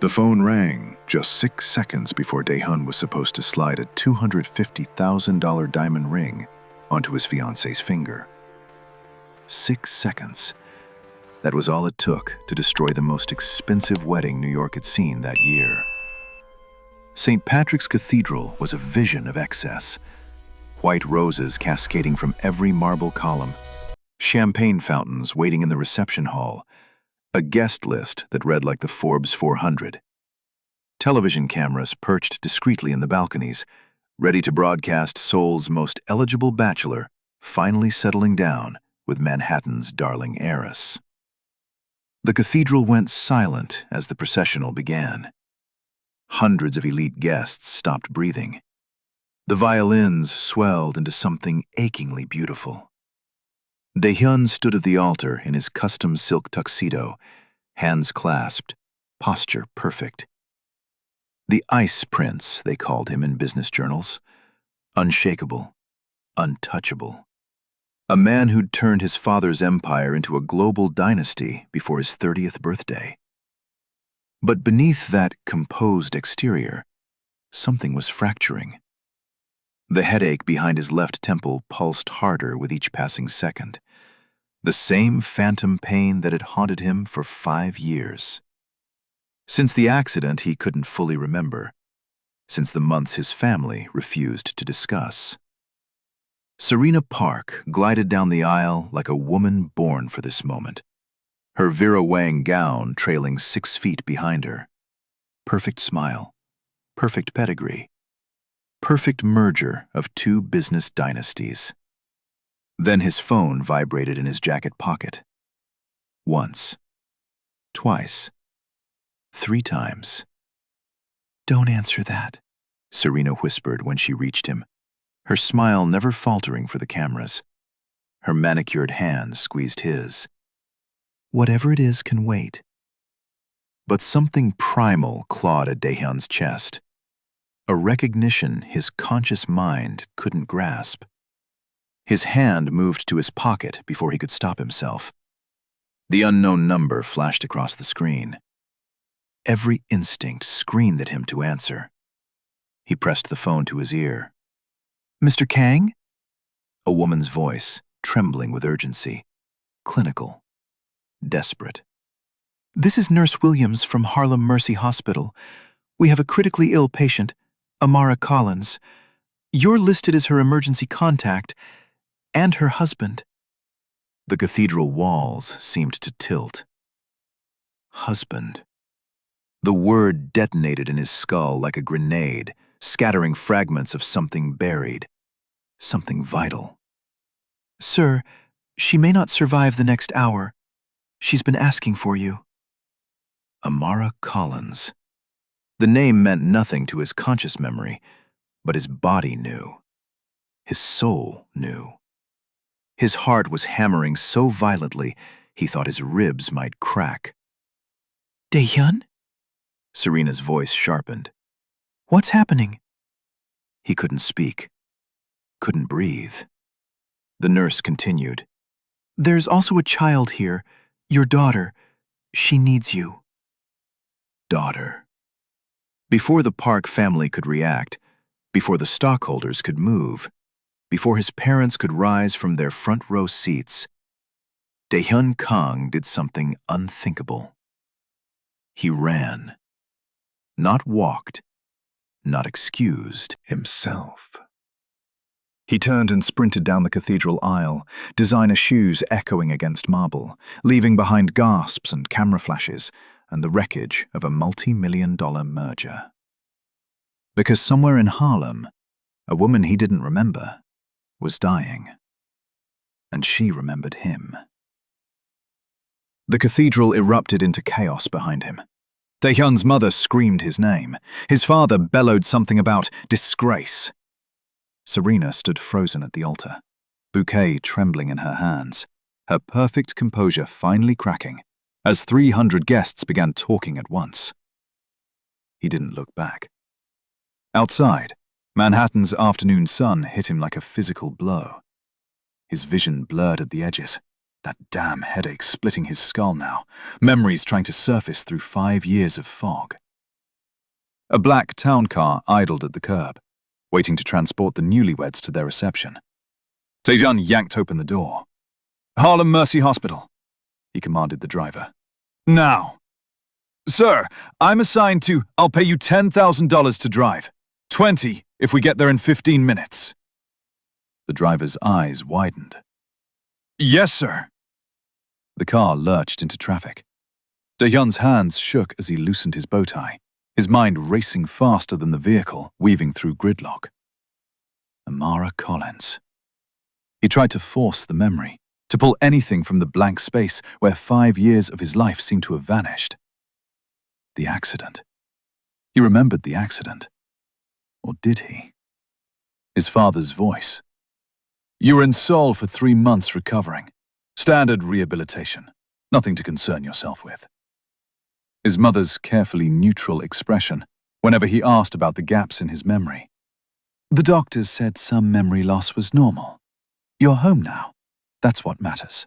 The phone rang just 6 seconds before Dae-hyun was supposed to slide a $250,000 diamond ring onto his fiancée's finger. 6 seconds. That was all it took to destroy the most expensive wedding New York had seen that year. St. Patrick's Cathedral was a vision of excess. White roses cascading from every marble column, champagne fountains waiting in the reception hall, a guest list that read like the Forbes 400. Television cameras perched discreetly in the balconies, ready to broadcast Seoul's most eligible bachelor finally settling down with Manhattan's darling heiress. The cathedral went silent as the processional began. Hundreds of elite guests stopped breathing. The violins swelled into something achingly beautiful. Dae-hyun stood at the altar in his custom silk tuxedo, hands clasped, posture perfect. The Ice Prince, they called him in business journals. Unshakable, untouchable. A man who'd turned his father's empire into a global dynasty before his 30th birthday. But beneath that composed exterior, something was fracturing. The headache behind his left temple pulsed harder with each passing second. The same phantom pain that had haunted him for 5 years. Since the accident he couldn't fully remember. Since the months his family refused to discuss. Serena Park glided down the aisle like a woman born for this moment. Her Vera Wang gown trailing 6 feet behind her. Perfect smile. Perfect pedigree. Perfect merger of 2 business dynasties. Then his phone vibrated in his jacket pocket. Once. Twice. 3 times. "Don't answer that," Serena whispered when she reached him, her smile never faltering for the cameras. Her manicured hand squeezed his. "Whatever it is can wait." But something primal clawed at Dae-hyun's chest. A recognition his conscious mind couldn't grasp. His hand moved to his pocket before he could stop himself. The unknown number flashed across the screen. Every instinct screamed at him to answer. He pressed the phone to his ear. "Mr. Kang?" A woman's voice, trembling with urgency. Clinical. Desperate. "This is Nurse Williams from Harlem Mercy Hospital. We have a critically ill patient, Amara Collins. You're listed as her emergency contact and her husband." The cathedral walls seemed to tilt. Husband. The word detonated in his skull like a grenade, scattering fragments of something buried, something vital. "Sir, she may not survive the next hour. She's been asking for you." Amara Collins. The name meant nothing to his conscious memory, but his body knew. His soul knew. His heart was hammering so violently he thought his ribs might crack. "Dae-hyun?" Serena's voice sharpened. "What's happening?" He couldn't speak. Couldn't breathe. The nurse continued. "There's also a child here, your daughter. She needs you." Daughter. Before the Park family could react, before the stockholders could move, before his parents could rise from their front row seats, Dae-hyun Kang did something unthinkable. He ran. Not walked. Not excused. Himself. He turned and sprinted down the cathedral aisle, designer shoes echoing against marble, leaving behind gasps and camera flashes and the wreckage of a multi-million-dollar merger. Because somewhere in Harlem, a woman he didn't remember was dying. And she remembered him. The cathedral erupted into chaos behind him. Dae-hyun's mother screamed his name. His father bellowed something about disgrace. Serena stood frozen at the altar, bouquet trembling in her hands, her perfect composure finally cracking as 300 guests began talking at once. He didn't look back. Outside, Manhattan's afternoon sun hit him like a physical blow. His vision blurred at the edges, that damn headache splitting his skull now, memories trying to surface through 5 years of fog. A black town car idled at the curb, waiting to transport the newlyweds to their reception. Tae-hyun yanked open the door. "Harlem Mercy Hospital," he commanded the driver. "Now." "Sir, I'm assigned to. I'll pay you $10,000 to drive. 20 if we get there in 15 minutes. The driver's eyes widened. "Yes, sir." The car lurched into traffic. Tae-hyun's hands shook as he loosened his bow tie, his mind racing faster than the vehicle, weaving through gridlock. Amara Collins. He tried to force the memory, to pull anything from the blank space where 5 years of his life seemed to have vanished. The accident. He remembered the accident. Or did he? His father's voice. "You were in Seoul for 3 months recovering. Standard rehabilitation. Nothing to concern yourself with." His mother's carefully neutral expression whenever he asked about the gaps in his memory. "The doctors said some memory loss was normal. You're home now. That's what matters."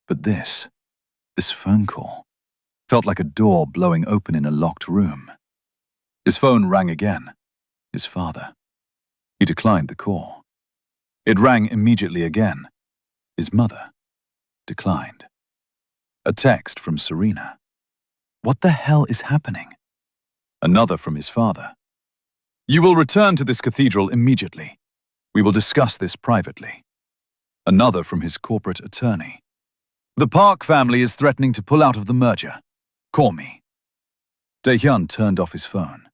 But this phone call, felt like a door blowing open in a locked room. His phone rang again. His father. He declined the call. It rang immediately again. His mother. Declined. A text from Serena. What the hell is happening? Another from his father. "You will return to this cathedral immediately. We will discuss this privately." Another from his corporate attorney. "The Park family is threatening to pull out of the merger. Call me." Tae-hyun turned off his phone.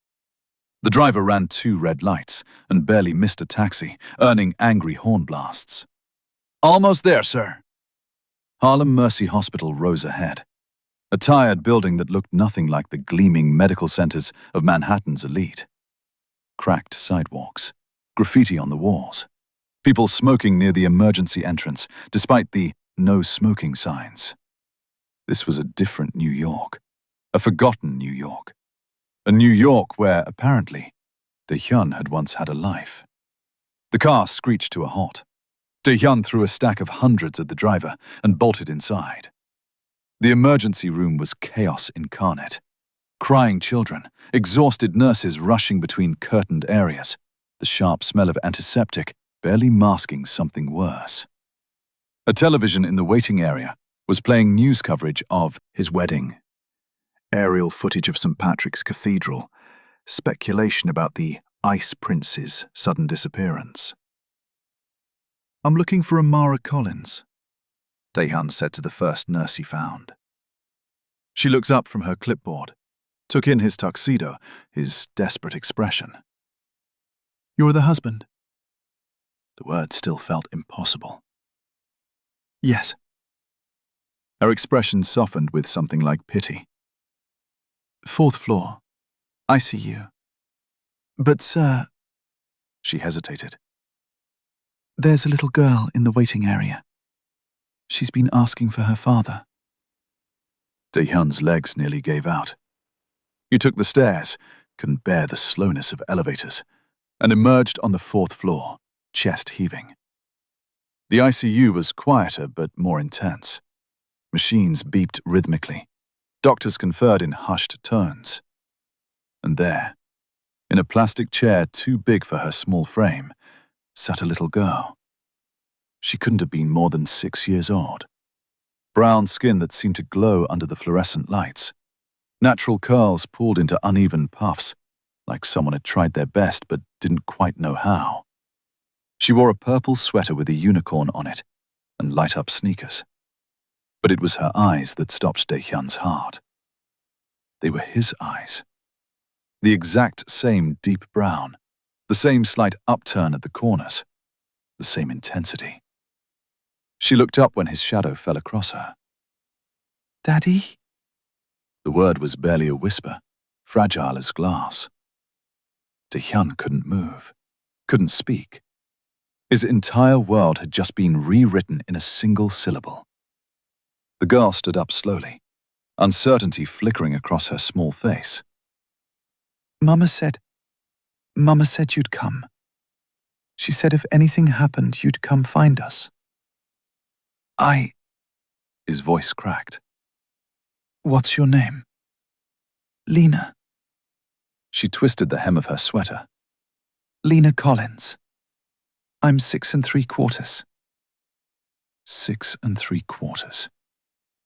The driver ran 2 red lights and barely missed a taxi, earning angry horn blasts. "Almost there, sir." Harlem Mercy Hospital rose ahead. A tired building that looked nothing like the gleaming medical centers of Manhattan's elite. Cracked sidewalks, graffiti on the walls, people smoking near the emergency entrance despite the no smoking signs. This was a different New York, a forgotten New York. A New York where, apparently, Tae-hyun had once had a life. The car screeched to a halt. Tae-hyun threw a stack of hundreds at the driver and bolted inside. The emergency room was chaos incarnate. Crying children, exhausted nurses rushing between curtained areas, the sharp smell of antiseptic barely masking something worse. A television in the waiting area was playing news coverage of his wedding. Aerial footage of St. Patrick's Cathedral, speculation about the Ice Prince's sudden disappearance. "I'm looking for Amara Collins," Tae-hyun said to the first nurse he found. She looked up from her clipboard, took in his tuxedo, his desperate expression. "You're the husband?" The word still felt impossible. "Yes." Her expression softened with something like pity. "4th floor. ICU. But, sir," she hesitated, "there's a little girl in the waiting area. She's been asking for her father." Tae-hyun's legs nearly gave out. He took the stairs, couldn't bear the slowness of elevators, and emerged on the 4th floor, chest heaving. The ICU was quieter but more intense. Machines beeped rhythmically. Doctors conferred in hushed tones. And there, in a plastic chair too big for her small frame, sat a little girl. She couldn't have been more than 6 years old. Brown skin that seemed to glow under the fluorescent lights. Natural curls pulled into uneven puffs, like someone had tried their best but didn't quite know how. She wore a purple sweater with a unicorn on it and light-up sneakers. But it was her eyes that stopped Tae-hyun's heart. They were his eyes. The exact same deep brown, the same slight upturn at the corners, the same intensity. She looked up when his shadow fell across her. "Daddy?" The word was barely a whisper, fragile as glass. Tae-hyun couldn't move, couldn't speak. His entire world had just been rewritten in a single syllable. The girl stood up slowly, uncertainty flickering across her small face. Mama said you'd come. She said if anything happened, you'd come find us." His voice cracked. "What's your name?" "Lena." She She twisted the hem of her sweater. Lena Collins. I'm 6 3/4. 6 3/4.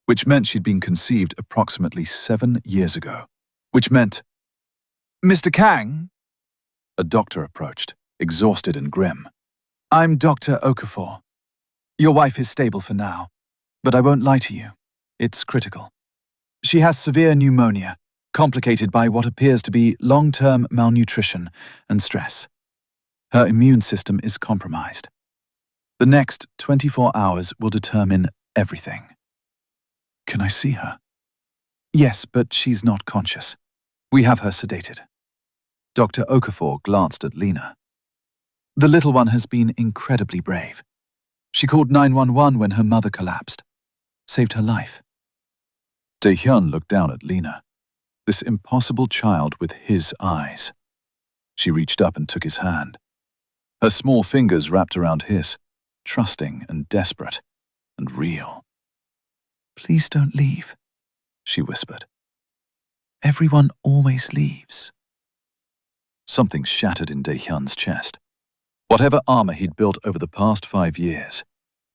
Which meant she'd been conceived approximately 7 years ago. Which meant... Mr. Kang? A doctor approached, exhausted and grim. I'm Dr. Okafor. Your wife is stable for now, but I won't lie to you. It's critical. She has severe pneumonia, complicated by what appears to be long-term malnutrition and stress. Her immune system is compromised. The next 24 hours will determine everything. Can I see her? Yes, but she's not conscious. We have her sedated. Dr. Okafor glanced at Lena. The little one has been incredibly brave. She called 911 when her mother collapsed. Saved her life. Dae-hyun looked down at Lena, this impossible child with his eyes. She reached up and took his hand. Her small fingers wrapped around his, trusting and desperate and real. Please don't leave, she whispered. Everyone always leaves. Something shattered in Dae-hyun's chest. Whatever armor he'd built over the past 5 years,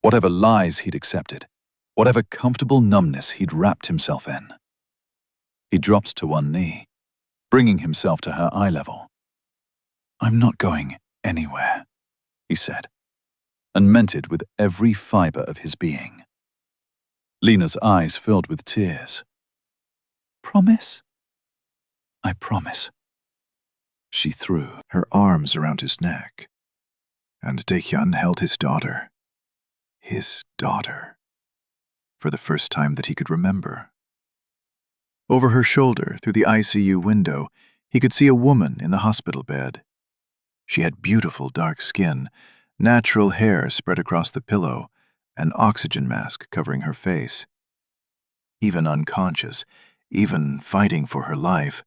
whatever lies he'd accepted, whatever comfortable numbness he'd wrapped himself in. He dropped to one knee, bringing himself to her eye level. I'm not going anywhere, he said, and meant it with every fiber of his being. Lena's eyes filled with tears. Promise? I promise. She threw her arms around his neck, and Dae-hyun held his daughter. His daughter. For the first time that he could remember. Over her shoulder, through the ICU window, he could see a woman in the hospital bed. She had beautiful dark skin, natural hair spread across the pillow, an oxygen mask covering her face. Even unconscious, even fighting for her life,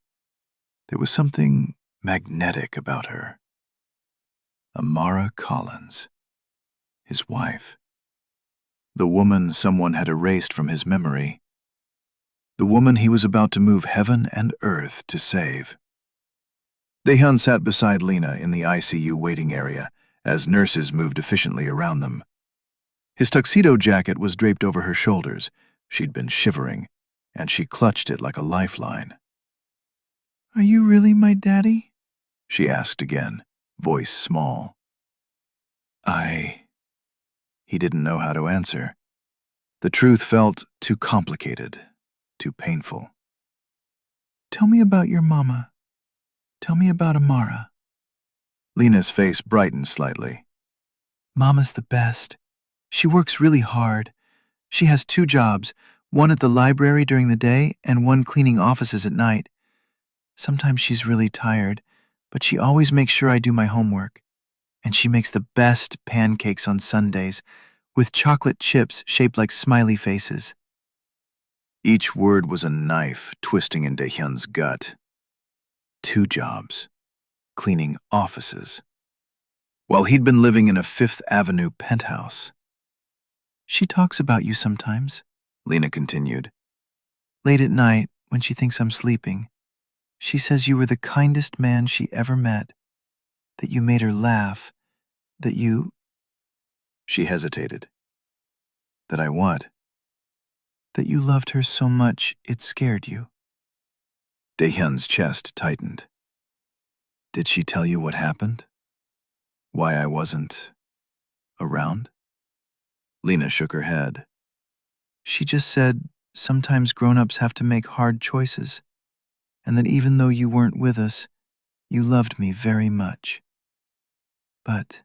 there was something magnetic about her. Amara Collins, his wife. The woman someone had erased from his memory. The woman he was about to move heaven and earth to save. Dae-hyun sat beside Lena in the ICU waiting area as nurses moved efficiently around them. His tuxedo jacket was draped over her shoulders. She'd been shivering, and she clutched it like a lifeline. Are you really my daddy? She asked again, voice small. He didn't know how to answer. The truth felt too complicated, too painful. Tell me about your mama. Tell me about Amara. Lena's face brightened slightly. Mama's the best. She works really hard. She has 2 jobs, one at the library during the day and one cleaning offices at night. Sometimes she's really tired, but she always makes sure I do my homework. And she makes the best pancakes on Sundays, with chocolate chips shaped like smiley faces. Each word was a knife twisting in Dae-hyun's gut. 2 jobs, cleaning offices, while he'd been living in a Fifth Avenue penthouse. She talks about you sometimes, Lena continued. Late at night, when she thinks I'm sleeping, she says you were the kindest man she ever met, that you made her laugh, that you... She hesitated. That I what? That you loved her so much it scared you. Dae-hyun's chest tightened. Did she tell you what happened? Why I wasn't around? Lena shook her head. She just said sometimes grown-ups have to make hard choices, and that even though you weren't with us, you loved me very much. But...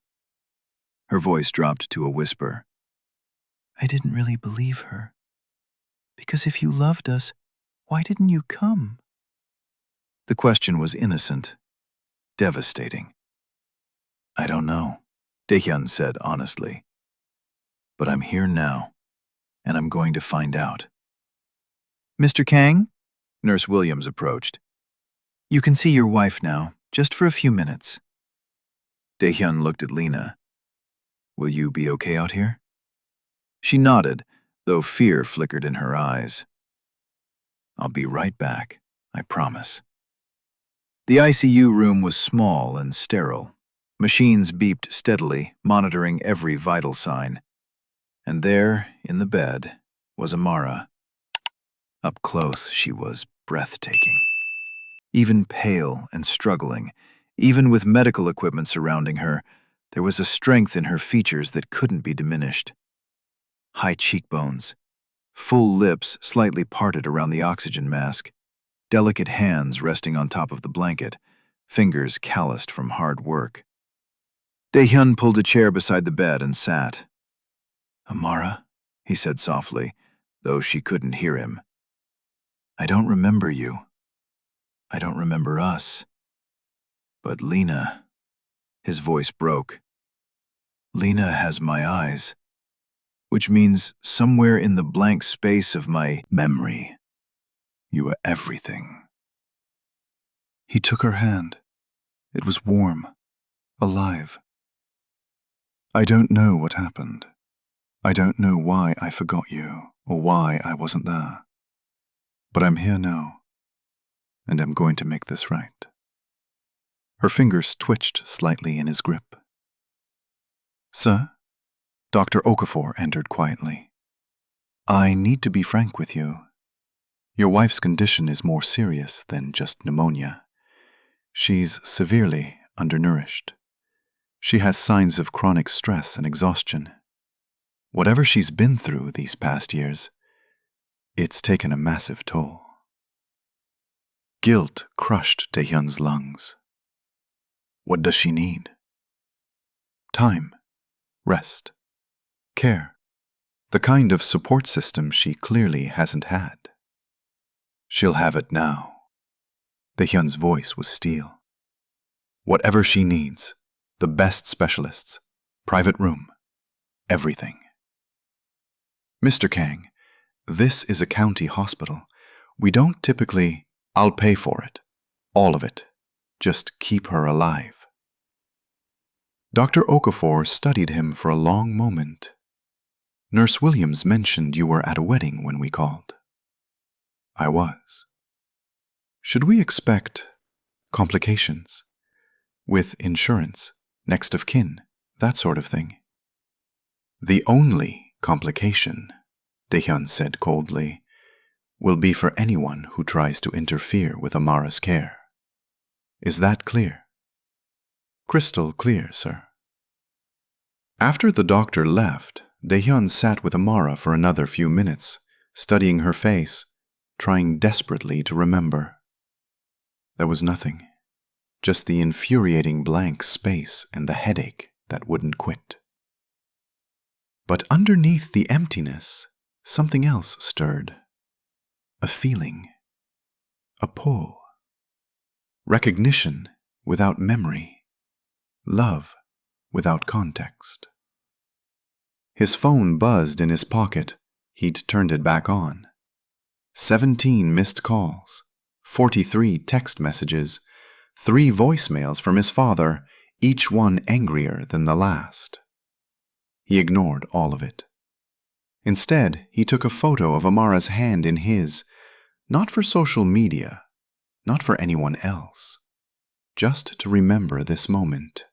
Her voice dropped to a whisper. I didn't really believe her. Because if you loved us, why didn't you come? The question was innocent, devastating. I don't know, Dae-hyun said honestly. But I'm here now, and I'm going to find out. Mr. Kang? Nurse Williams approached. You can see your wife now, just for a few minutes. Dae-hyun looked at Lena. Will you be okay out here? She nodded, though fear flickered in her eyes. I'll be right back, I promise. The ICU room was small and sterile. Machines beeped steadily, monitoring every vital sign. And there, in the bed, was Amara. Up close, she was breathtaking. Even pale and struggling, even with medical equipment surrounding her, there was a strength in her features that couldn't be diminished. High cheekbones, full lips slightly parted around the oxygen mask, delicate hands resting on top of the blanket, fingers calloused from hard work. Dae-hyun pulled a chair beside the bed and sat. "Amara," he said softly, though she couldn't hear him. "I don't remember you. I don't remember us. But Lena," his voice broke. "Lena has my eyes, which means somewhere in the blank space of my memory, you are everything." He took her hand. It was warm, alive. "I don't know what happened. I don't know why I forgot you or why I wasn't there. But I'm here now, and I'm going to make this right." Her fingers twitched slightly in his grip. "Sir?" Dr. Okafor entered quietly. "I need to be frank with you. Your wife's condition is more serious than just pneumonia. She's severely undernourished. She has signs of chronic stress and exhaustion. Whatever she's been through these past years, it's taken a massive toll." Guilt crushed Dae-hyun's lungs. What does she need? Time, rest, care, the kind of support system she clearly hasn't had. She'll have it now. Dae-hyun's voice was steel. Whatever she needs, the best specialists, private room, everything. "Mr. Kang, this is a county hospital. We don't typically—" "I'll pay for it. All of it. Just keep her alive." Dr. Okafor studied him for a long moment. "Nurse Williams mentioned you were at a wedding when we called." "I was." "Should we expect complications? With insurance, next of kin, that sort of thing?" "The only complication," Dae-hyun said coldly, "will be for anyone who tries to interfere with Amara's care. Is that clear?" "Crystal clear, sir." After the doctor left, Dae-hyun sat with Amara for another few minutes, studying her face, trying desperately to remember. There was nothing, just the infuriating blank space and the headache that wouldn't quit. But underneath the emptiness, something else stirred. A feeling. A pull. Recognition without memory. Love without context. His phone buzzed in his pocket. He'd turned it back on. 17 missed calls, 43 text messages, 3 voicemails from his father, each one angrier than the last. He ignored all of it. Instead, he took a photo of Amara's hand in his, not for social media, not for anyone else, just to remember this moment.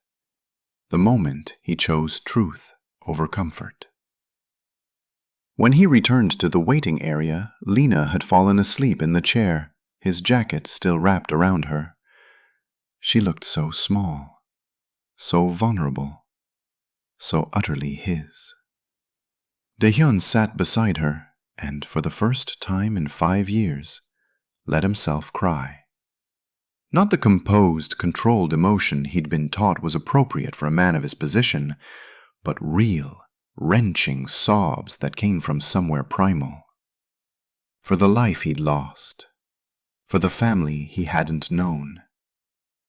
The moment he chose truth over comfort. When he returned to the waiting area, Lena had fallen asleep in the chair, his jacket still wrapped around her. She looked so small, so vulnerable, so utterly his. Dae-hyun sat beside her, and for the first time in 5 years, let himself cry. Not the composed, controlled emotion he'd been taught was appropriate for a man of his position, but real, wrenching sobs that came from somewhere primal. For the life he'd lost, for the family he hadn't known,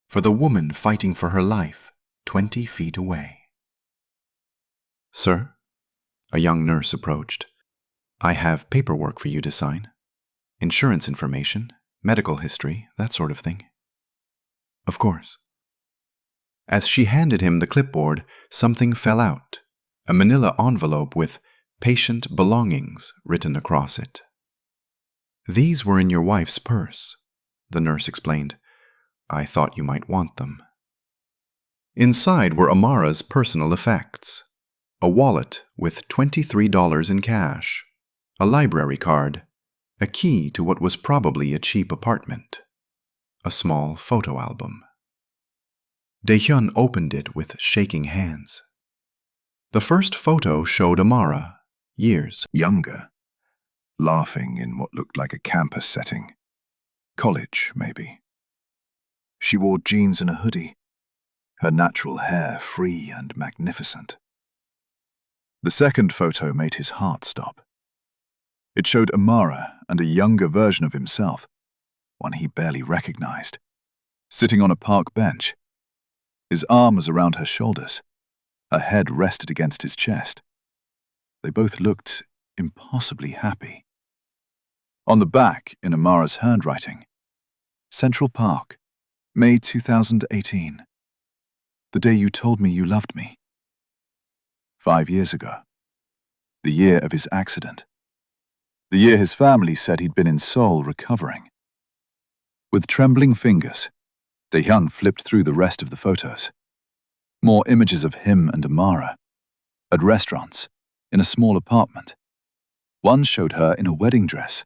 for the woman fighting for her life 20 feet away. "Sir?" A young nurse approached. "I have paperwork for you to sign. Insurance information, medical history, that sort of thing." "Of course." As she handed him the clipboard, something fell out, a manila envelope with "Patient Belongings" written across it. "These were in your wife's purse," the nurse explained. I thought you might want them. Inside were Amara's personal effects: a wallet with $23 in cash, a library card, a key to what was probably a cheap apartment, a small photo album. Daehyun opened it with shaking hands. The first photo showed Amara, years Younger, laughing in what looked like a campus setting. College, maybe. She wore jeans and a hoodie, her natural hair free and magnificent. The second photo made his heart stop. It showed Amara and a younger version of himself, one he barely recognized, sitting on a park bench. His arm was around her shoulders. Her head rested against his chest. They both looked impossibly happy. On the back, in Amara's handwriting, Central Park, May 2018. The day you told me you loved me. 5 years ago. The year of his accident. The year his family said he'd been in Seoul recovering. With trembling fingers, Daehyun flipped through the rest of the photos. More images of him and Amara. At restaurants, in a small apartment. One showed her in a wedding dress.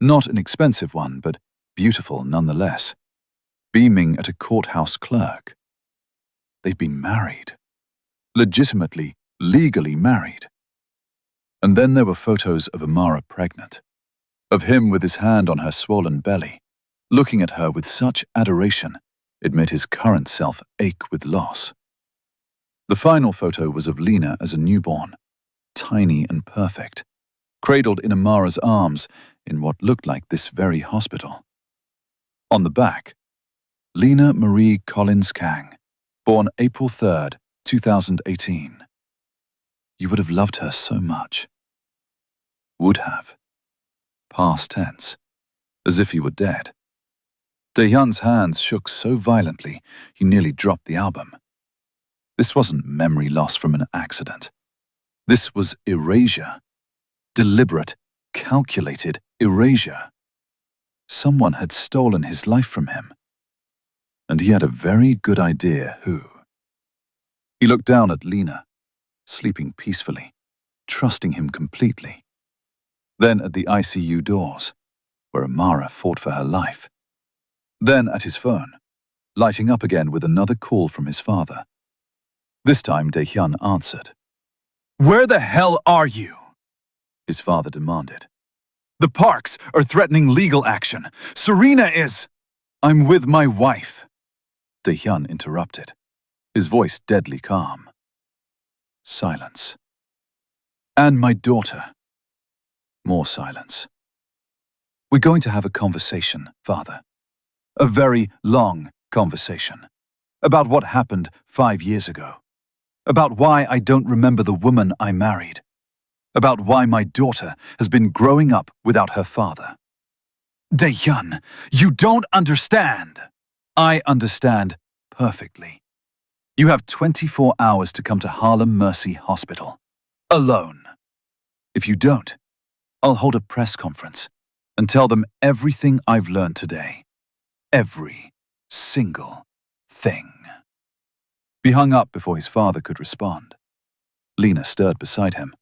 Not an expensive one, but beautiful nonetheless. Beaming at a courthouse clerk. They'd been married. Legitimately, legally married. And then there were photos of Amara pregnant. Of him with his hand on her swollen belly, looking at her with such adoration, it made his current self ache with loss. The final photo was of Lena as a newborn, tiny and perfect, cradled in Amara's arms in what looked like this very hospital. On the back, Lena Marie Collins Kang, born April 3rd, 2018. You would have loved her so much. Would have. Past tense, as if he were dead. Daehyun's hands shook so violently he nearly dropped the album. This wasn't memory loss from an accident. This was erasure. Deliberate, calculated erasure. Someone had stolen his life from him. And he had a very good idea who. He looked down at Lena, sleeping peacefully, trusting him completely. Then at the ICU doors, where Amara fought for her life. Then at his phone, lighting up again with another call from his father. This time Daehyun answered. "Where the hell are you?" his father demanded. "The parks are threatening legal action. Serena is—" "I'm with my wife," Daehyun interrupted, his voice deadly calm. Silence. "And my daughter." More silence. "We're going to have a conversation, Father. A very long conversation. About what happened 5 years ago. About why I don't remember the woman I married. About why my daughter has been growing up without her father." "Daehyun, you don't understand." "I understand perfectly. You have 24 hours to come to Harlem Mercy Hospital. Alone. If you don't, I'll hold a press conference and tell them everything I've learned today. Every single thing." He hung up before his father could respond. Lena stirred beside him,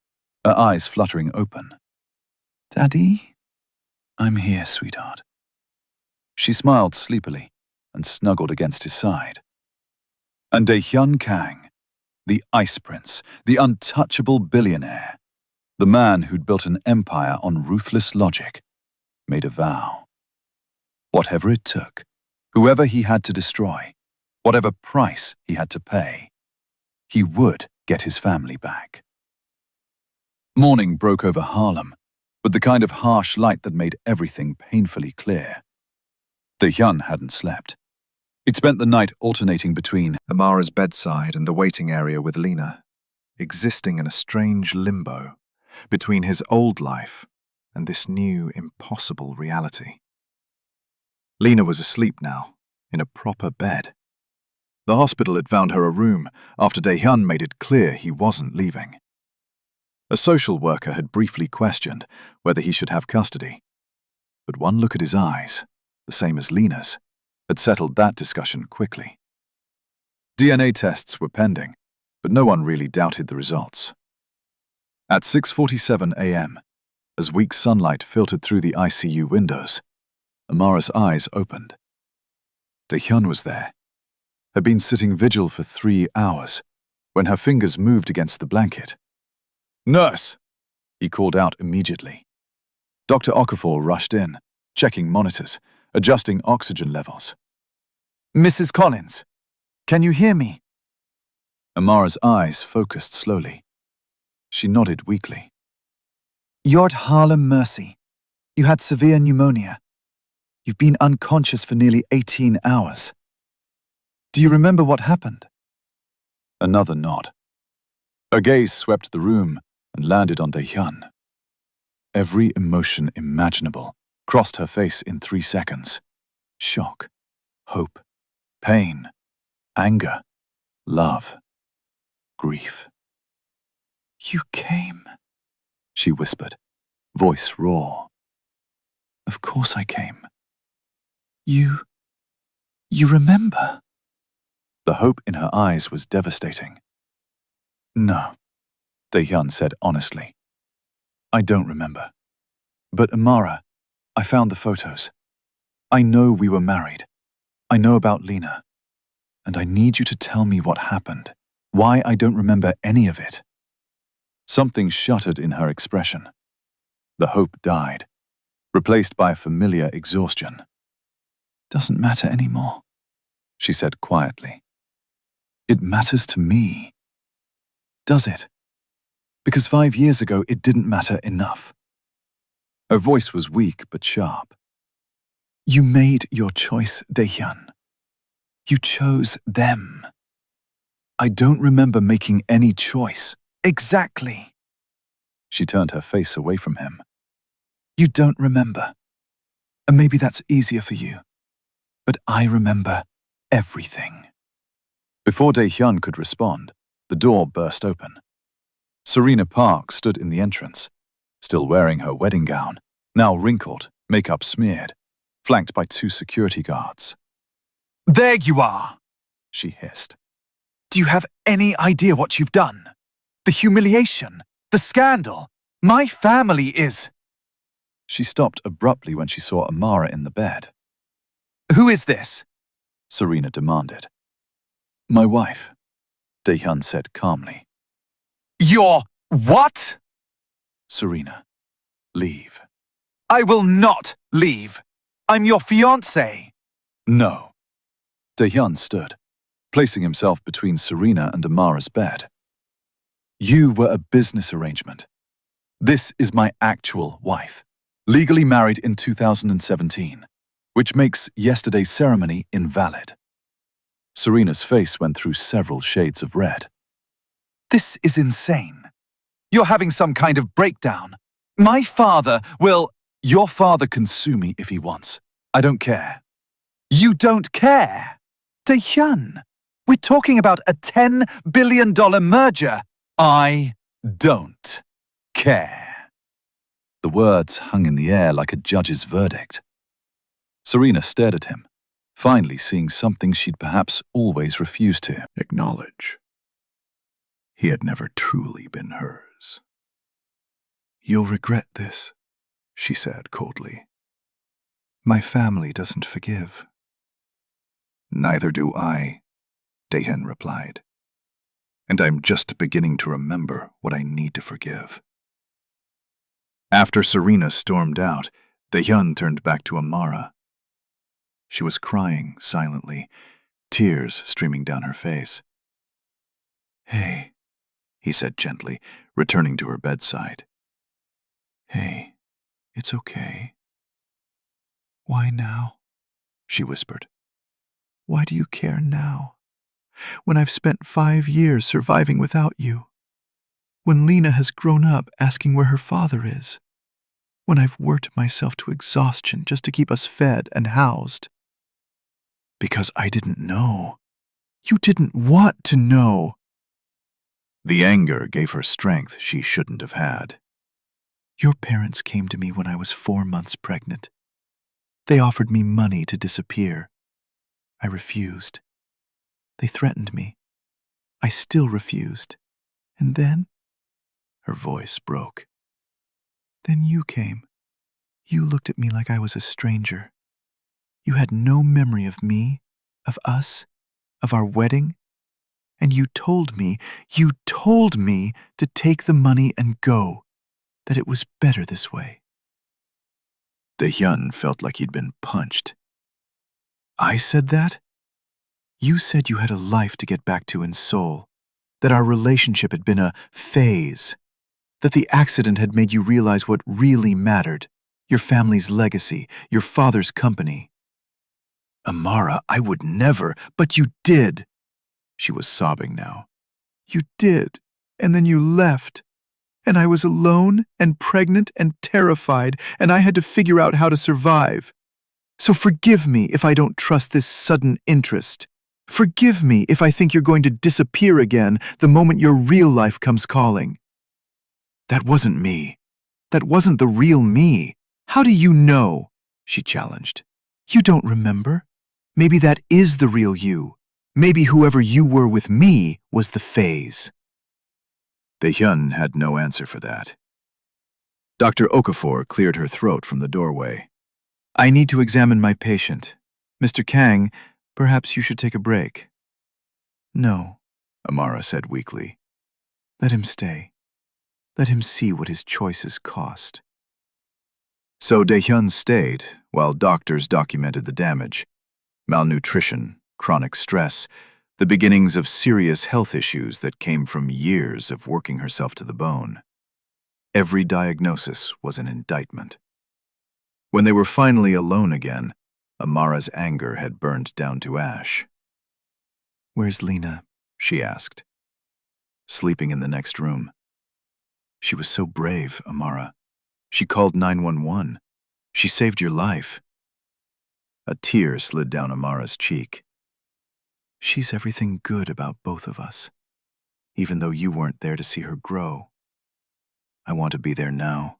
her eyes fluttering open. "Daddy?" "I'm here, sweetheart." She smiled sleepily and snuggled against his side. And Daehyun Kang, the Ice Prince, the untouchable billionaire, the man who'd built an empire on ruthless logic, made a vow. Whatever it took, whoever he had to destroy, whatever price he had to pay, he would get his family back. Morning broke over Harlem, with the kind of harsh light that made everything painfully clear. Daehyun hadn't slept. He'd spent the night alternating between Amara's bedside and the waiting area with Lena, existing in a strange limbo between his old life and this new, impossible reality. Lena was asleep now, in a proper bed. The hospital had found her a room after Daehyun made it clear he wasn't leaving. A social worker had briefly questioned whether he should have custody. But one look at his eyes, the same as Lena's, had settled that discussion quickly. DNA tests were pending, but no one really doubted the results. At 6:47 a.m., as weak sunlight filtered through the ICU windows, Amara's eyes opened. Dae-hyun was there, had been sitting vigil for 3 hours, when her fingers moved against the blanket. "Nurse!" he called out immediately. Dr. Okafor rushed in, checking monitors, adjusting oxygen levels. Mrs. Collins, can you hear me? Amara's eyes focused slowly. She nodded weakly. You're at Harlem Mercy. You had severe pneumonia. You've been unconscious for nearly 18 hours. Do you remember what happened? Another nod. Her gaze swept the room and landed on Dae-hyun. Every emotion imaginable crossed her face in 3 seconds. Shock, hope, pain, anger, love, grief. You came, she whispered, voice raw. Of course I came. You remember? The hope in her eyes was devastating. No, Dae-hyun said honestly. I don't remember. But Amara, I found the photos. I know we were married. I know about Lena. And I need you to tell me what happened, why I don't remember any of it. Something shuttered in her expression. The hope died, replaced by a familiar exhaustion. Doesn't matter anymore, she said quietly. It matters to me. Does it? Because 5 years ago it didn't matter enough. Her voice was weak but sharp. You made your choice, Dae-hyun. You chose them. I don't remember making any choice. Exactly. She turned her face away from him. You don't remember. And maybe that's easier for you. But I remember everything. Before Dae-hyun could respond, the door burst open. Serena Park stood in the entrance, still wearing her wedding gown, now wrinkled, makeup smeared, flanked by 2 security guards. There you are, she hissed. Do you have any idea what you've done? The humiliation, the scandal. My family is... She stopped abruptly when she saw Amara in the bed. Who is this? Serena demanded. My wife, Dae-hyun said calmly. Your what? Serena, leave. I will not leave. I'm your fiancé. No. Dae-hyun stood, placing himself between Serena and Amara's bed. You were a business arrangement. This is my actual wife, legally married in 2017, which makes yesterday's ceremony invalid. Serena's face went through several shades of red. This is insane. You're having some kind of breakdown. My father will... Your father can sue me if he wants. I don't care. You don't care? Dae-hyun, we're talking about a $10 billion merger. I don't care. The words hung in the air like a judge's verdict. Serena stared at him, finally seeing something she'd perhaps always refused to acknowledge. He had never truly been hers. You'll regret this, she said coldly. My family doesn't forgive. Neither do I, Dae-hyun replied. And I'm just beginning to remember what I need to forgive. After Serena stormed out, Dae-hyun turned back to Amara. She was crying silently, tears streaming down her face. Hey, he said gently, returning to her bedside. Hey, it's okay. Why now? She whispered. Why do you care now? When I've spent 5 years surviving without you. When Lena has grown up asking where her father is. When I've worked myself to exhaustion just to keep us fed and housed. Because I didn't know. You didn't want to know. The anger gave her strength she shouldn't have had. Your parents came to me when I was 4 months pregnant. They offered me money to disappear. I refused. They threatened me. I still refused. And then, her voice broke. Then you came. You looked at me like I was a stranger. You had no memory of me, of us, of our wedding. And you told me to take the money and go, that it was better this way. Dae-hyun felt like he'd been punched. I said that? You said you had a life to get back to in Seoul, that our relationship had been a phase, that the accident had made you realize what really mattered, your family's legacy, your father's company. Amara, I would never, But you did. she was sobbing now. You did, and then you left. And I was alone and pregnant and terrified, and I had to figure out how to survive. So forgive me if I don't trust this sudden interest. Forgive me if I think you're going to disappear again the moment your real life comes calling. That wasn't me. That wasn't the real me. How do you know? She challenged. You don't remember? Maybe that is the real you. Maybe whoever you were with me was the phase. Dae-hyun had no answer for that. Dr. Okafor cleared her throat from the doorway. I need to examine my patient. Mr. Kang, perhaps you should take a break. No, Amara said weakly. let him stay. Let him see what his choices cost. So Dae-hyun stayed while doctors documented the damage. Malnutrition, chronic stress, the beginnings of serious health issues that came from years of working herself to the bone. Every diagnosis was an indictment. When they were finally alone again, Amara's anger had burned down to ash. Where's Lena? She asked. Sleeping in the next room. She was so brave, Amara. She called 911. She saved your life. A tear slid down Amara's cheek. She's everything good about both of us, even though you weren't there to see her grow. I want to be there now.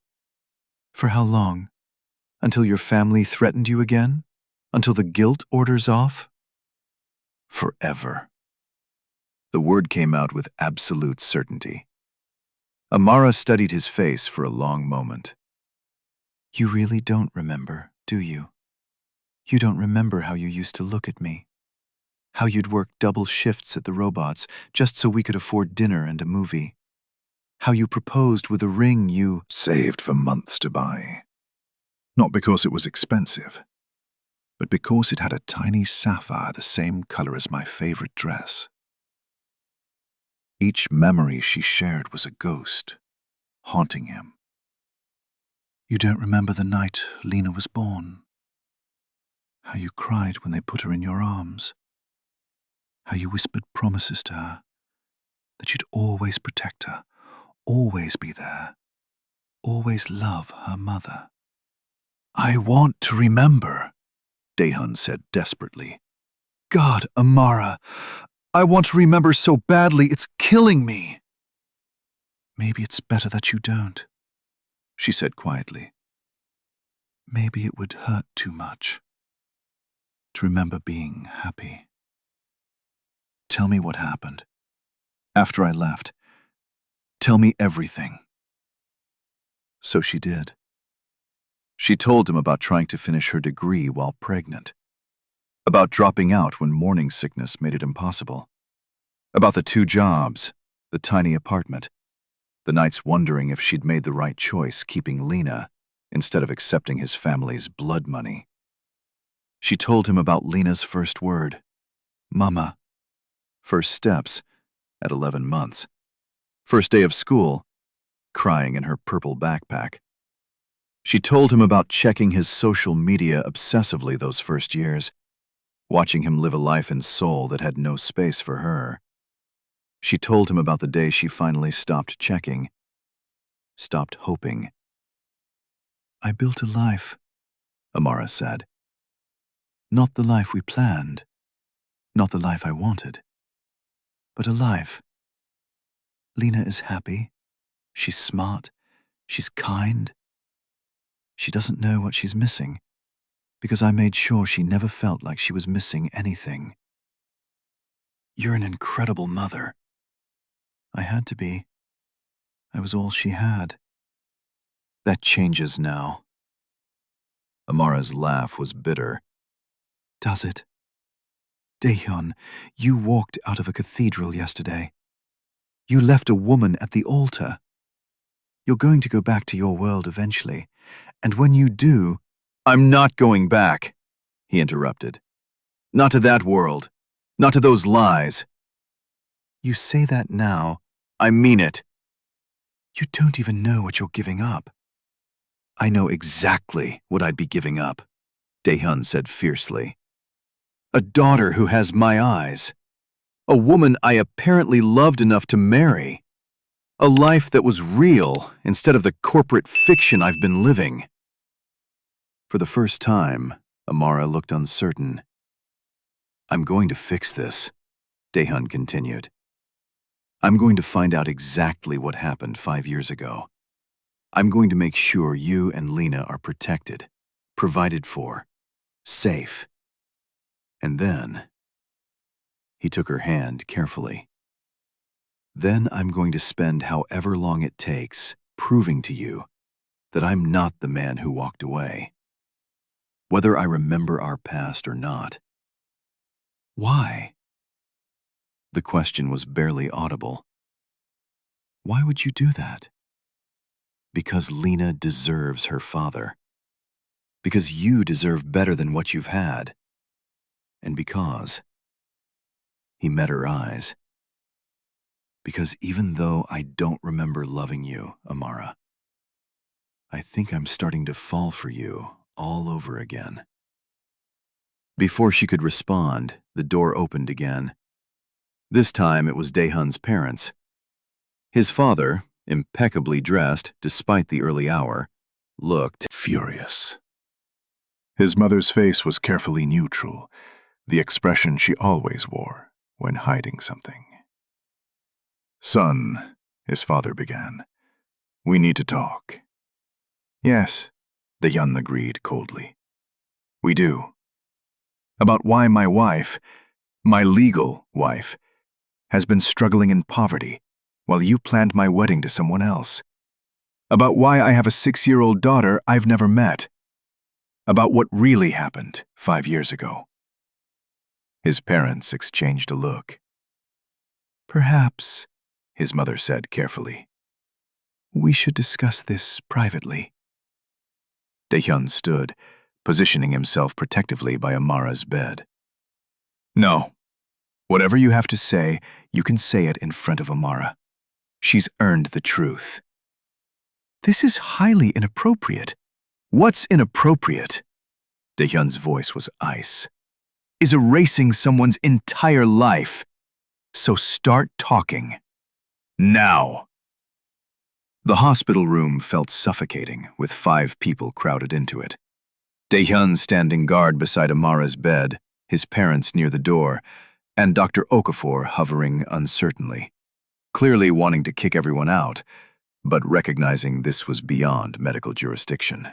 For how long? Until your family threatened you again? Until the guilt orders off? Forever. The word came out with absolute certainty. Amara studied his face for a long moment. You really don't remember, do you? You don't remember how you used to look at me. How you'd work double shifts at the robots just so we could afford dinner and a movie. How you proposed with a ring you Saved for months to buy. Not because it was expensive, but because it had a tiny sapphire the same color as my favorite dress. Each memory she shared was a ghost, haunting him. You don't remember the night Lena was born. How you cried when they put her in your arms. How you whispered promises to her, that you'd always protect her, always be there, always love her mother. I want to remember, Dae-hyun said desperately. God, Amara, I want to remember so badly, it's killing me. Maybe it's better that you don't, She said quietly. Maybe it would hurt too much to remember being happy. Tell me what happened. After I left, tell me everything. So she did. She told him about trying to finish her degree while pregnant, about dropping out when morning sickness made it impossible, about the 2 jobs, the tiny apartment, the nights wondering if she'd made the right choice keeping Lena instead of accepting his family's blood money. She told him about Lena's first word, Mama. First steps, at 11 months. First day of school, crying in her purple backpack. She told him about checking his social media obsessively those first years, watching him live a life in Seoul that had no space for her. She told him about the day she finally stopped checking, stopped hoping. I built a life, Amara said. not the life we planned, not the life I wanted, but a life. Lena is happy, she's smart, she's kind. She doesn't know what she's missing, because I made sure she never felt like she was missing anything. You're an incredible mother. I had to be. I was all she had. That changes now. Amara's laugh was bitter. Does it? Daehyun, you walked out of a cathedral yesterday. You left a woman at the altar. You're going to go back to your world eventually, and when you do— I'm not going back, he interrupted. Not to that world. Not to those lies. You say that now. I mean it. You don't even know what you're giving up. I know exactly what I'd be giving up, Daehyun said fiercely. A daughter who has my eyes. A woman I apparently loved enough to marry. A life that was real instead of the corporate fiction I've been living. For the first time, Amara looked uncertain. I'm going to fix this, Daehyun continued. I'm going to find out exactly what happened 5 years ago. I'm going to make sure you and Lena are protected, provided for, safe. And then, he took her hand carefully. Then I'm going to spend however long it takes proving to you that I'm not the man who walked away. Whether I remember our past or not. Why? The question was barely audible. Why would you do that? Because Lena deserves her father. Because you deserve better than what you've had. And because he met her eyes. Because even though I don't remember loving you, Amara, I think I'm starting to fall for you all over again. Before she could respond, the door opened again. This time it was Daehyun's parents. His father, impeccably dressed despite the early hour, looked Furious. His mother's face was carefully neutral, the expression she always wore when hiding something. Son, his father began, we need to talk. Yes, Daehyun agreed coldly. We do. About why my wife, my legal wife, has been struggling in poverty while you planned my wedding to someone else. About why I have a 6-year-old daughter I've never met. About what really happened 5 years ago. His parents exchanged a look. Perhaps, His mother said carefully. we should discuss this privately. Daehyun stood, positioning himself protectively by Amara's bed. No. Whatever you have to say, you can say it in front of Amara. She's earned the truth. This is highly inappropriate. What's inappropriate? Daehyun's voice was ice. Is erasing someone's entire life. So start talking. Now. The hospital room felt suffocating, with 5 people crowded into it. Daehyun standing guard beside Amara's bed, his parents near the door, and Dr. Okafor hovering uncertainly, clearly wanting to kick everyone out, but recognizing this was beyond medical jurisdiction.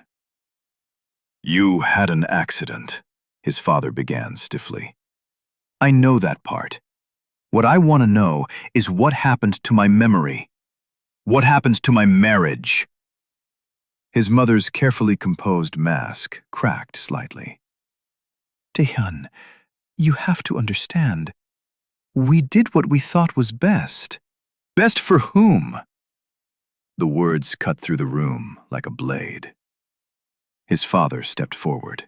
You had an accident, his father began stiffly. I know that part. What I want to know is what happened to my memory. What happens to my marriage? His mother's carefully composed mask cracked slightly. Daehyun, you have to understand. We did what we thought was best. Best for whom? The words cut through the room like a blade. His father stepped forward.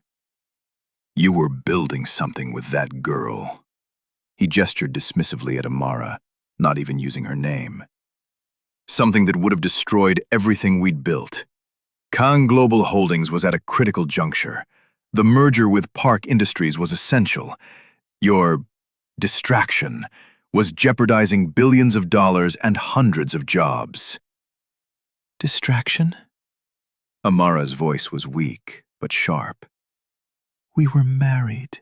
You were building something with that girl. He gestured dismissively at Amara, not even using her name. Something that would have destroyed everything we'd built. Kang Global Holdings was at a critical juncture. The merger with Park Industries was essential. Your distraction was jeopardizing billions of dollars and hundreds of jobs. Distraction? Amara's voice was weak, but sharp. We were married.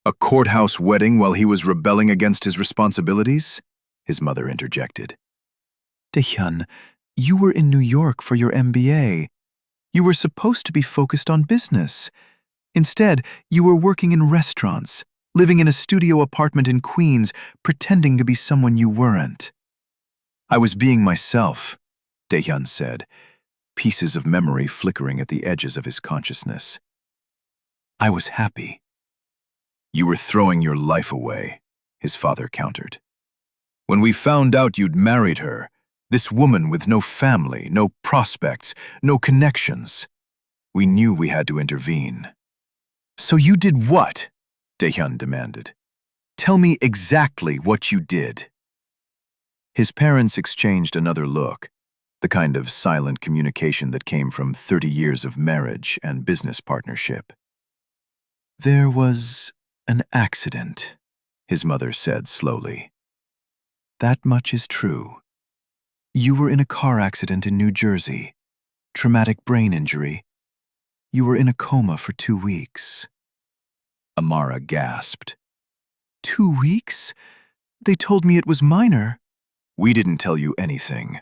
A courthouse wedding while he was rebelling against his responsibilities? His mother interjected. Daehyun, you were in New York for your MBA. You were supposed to be focused on business. Instead, you were working in restaurants, living in a studio apartment in Queens, pretending to be someone you weren't. I was being myself, Dae-hyun said, pieces of memory flickering at the edges of his consciousness. I was happy. You were throwing your life away, his father countered. When we found out you'd married her, this woman with no family, no prospects, no connections, we knew we had to intervene. So you did what? Dae-hyun demanded. Tell me exactly what you did. His parents exchanged another look, the kind of silent communication that came from 30 years of marriage and business partnership. There was an accident, his mother said slowly. That much is true. You were in a car accident in New Jersey, traumatic brain injury. You were in a coma for 2 weeks. Amara gasped. 2 weeks? They told me it was minor. We didn't tell you anything,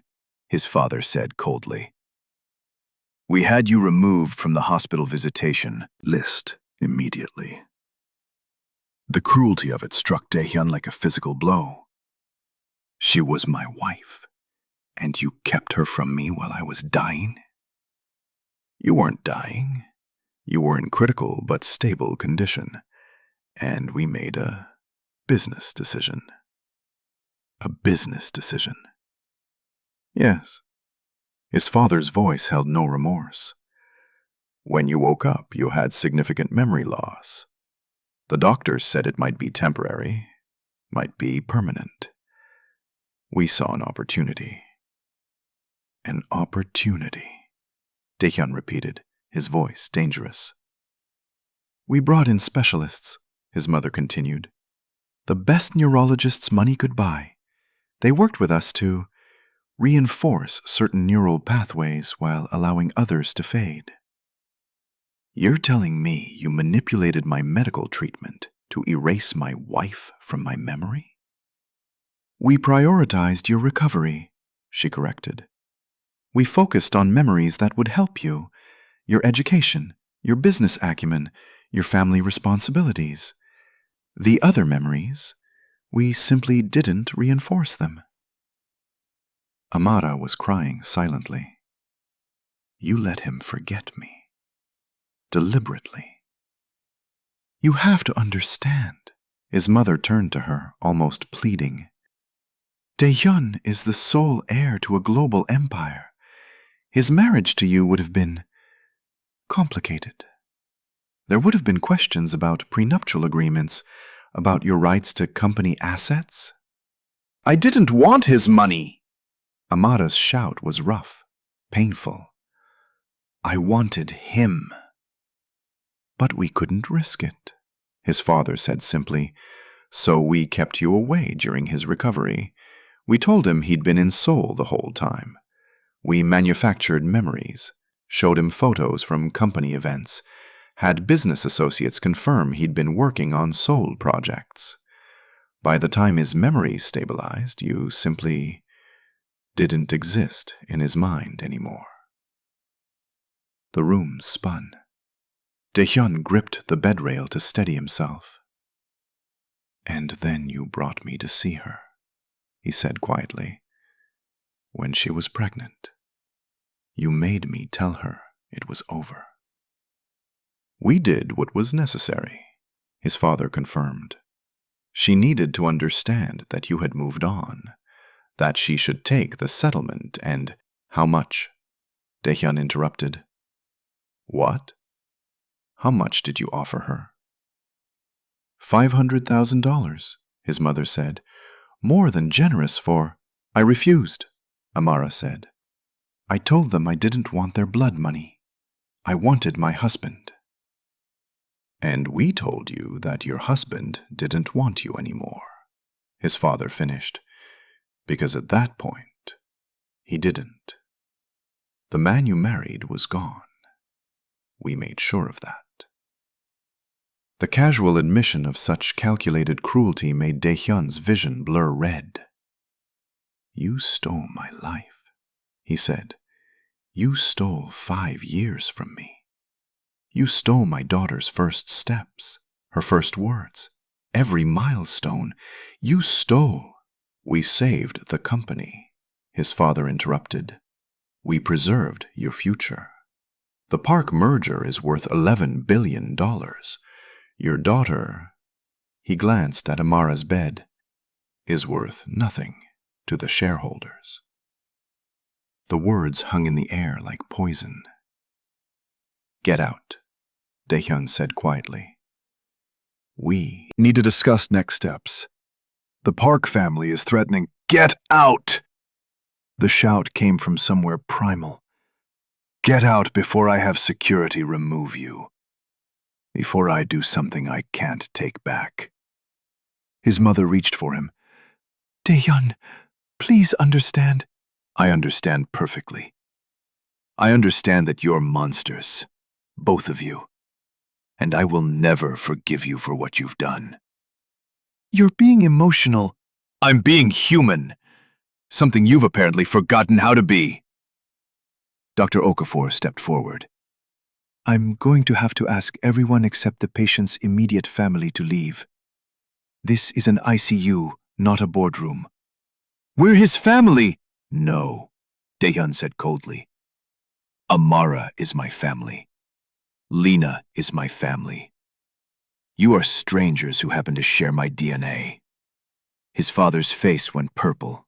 his father said coldly. We had you removed from the hospital visitation list immediately. The cruelty of it struck Dae-hyun like a physical blow. She was my wife, and you kept her from me while I was dying? You weren't dying. You were in critical but stable condition, and we made a business decision. A business decision. Yes. His father's voice held no remorse. When you woke up, you had significant memory loss. The doctors said it might be temporary, might be permanent. We saw an opportunity. An opportunity, Dae-hyun repeated, his voice dangerous. We brought in specialists, his mother continued. The best neurologists money could buy. They worked with us to reinforce certain neural pathways while allowing others to fade. You're telling me you manipulated my medical treatment to erase my wife from my memory? We prioritized your recovery, she corrected. We focused on memories that would help you, your education, your business acumen, your family responsibilities. The other memories, we simply didn't reinforce them. Amara was crying silently. You let him forget me. Deliberately. You have to understand. His mother turned to her, almost pleading. Dae-hyun is the sole heir to a global empire. His marriage to you would have been complicated. There would have been questions about prenuptial agreements, about your rights to company assets. I didn't want his money! Amara's shout was rough, painful. I wanted him. But we couldn't risk it, his father said simply, so we kept you away during his recovery. We told him he'd been in Seoul the whole time. We manufactured memories, showed him photos from company events, had business associates confirm he'd been working on Seoul projects. By the time his memory stabilized, you simply didn't exist in his mind anymore. The room spun. Dae-hyun gripped the bedrail to steady himself. And then you brought me to see her, he said quietly. When she was pregnant, you made me tell her it was over. We did what was necessary, his father confirmed. She needed to understand that you had moved on, that she should take the settlement and— How much? Dae-hyun interrupted. What? How much did you offer her? $500,000, his mother said. More than generous for— I refused, Amara said. I told them I didn't want their blood money. I wanted my husband. And we told you that your husband didn't want you anymore, his father finished, because at that point, he didn't. The man you married was gone. We made sure of that. The casual admission of such calculated cruelty made Dae-hyun's vision blur red. You stole my life, he said. You stole 5 years from me. You stole my daughter's first steps, her first words, every milestone. You stole. We saved the company, his father interrupted. We preserved your future. The park merger is worth $11 billion. Your daughter, he glanced at Amara's bed, is worth nothing to the shareholders. The words hung in the air like poison. Get out, Daehyun said quietly. We Need to discuss next steps. The Park family is threatening. Get out! The shout came from somewhere primal. Get out before I have security remove you. Before I do something I can't take back. His mother reached for him. Daehyun, please understand. I understand perfectly. I understand that you're monsters, both of you, and I will never forgive you for what you've done. You're being emotional. I'm being human, something you've apparently forgotten how to be. Dr. Okafor stepped forward. I'm going to have to ask everyone except the patient's immediate family to leave. This is an ICU, not a boardroom. We're his family. No, Daehyun said coldly. Amara is my family. Lena is my family. You are strangers who happen to share my DNA. His father's face went purple.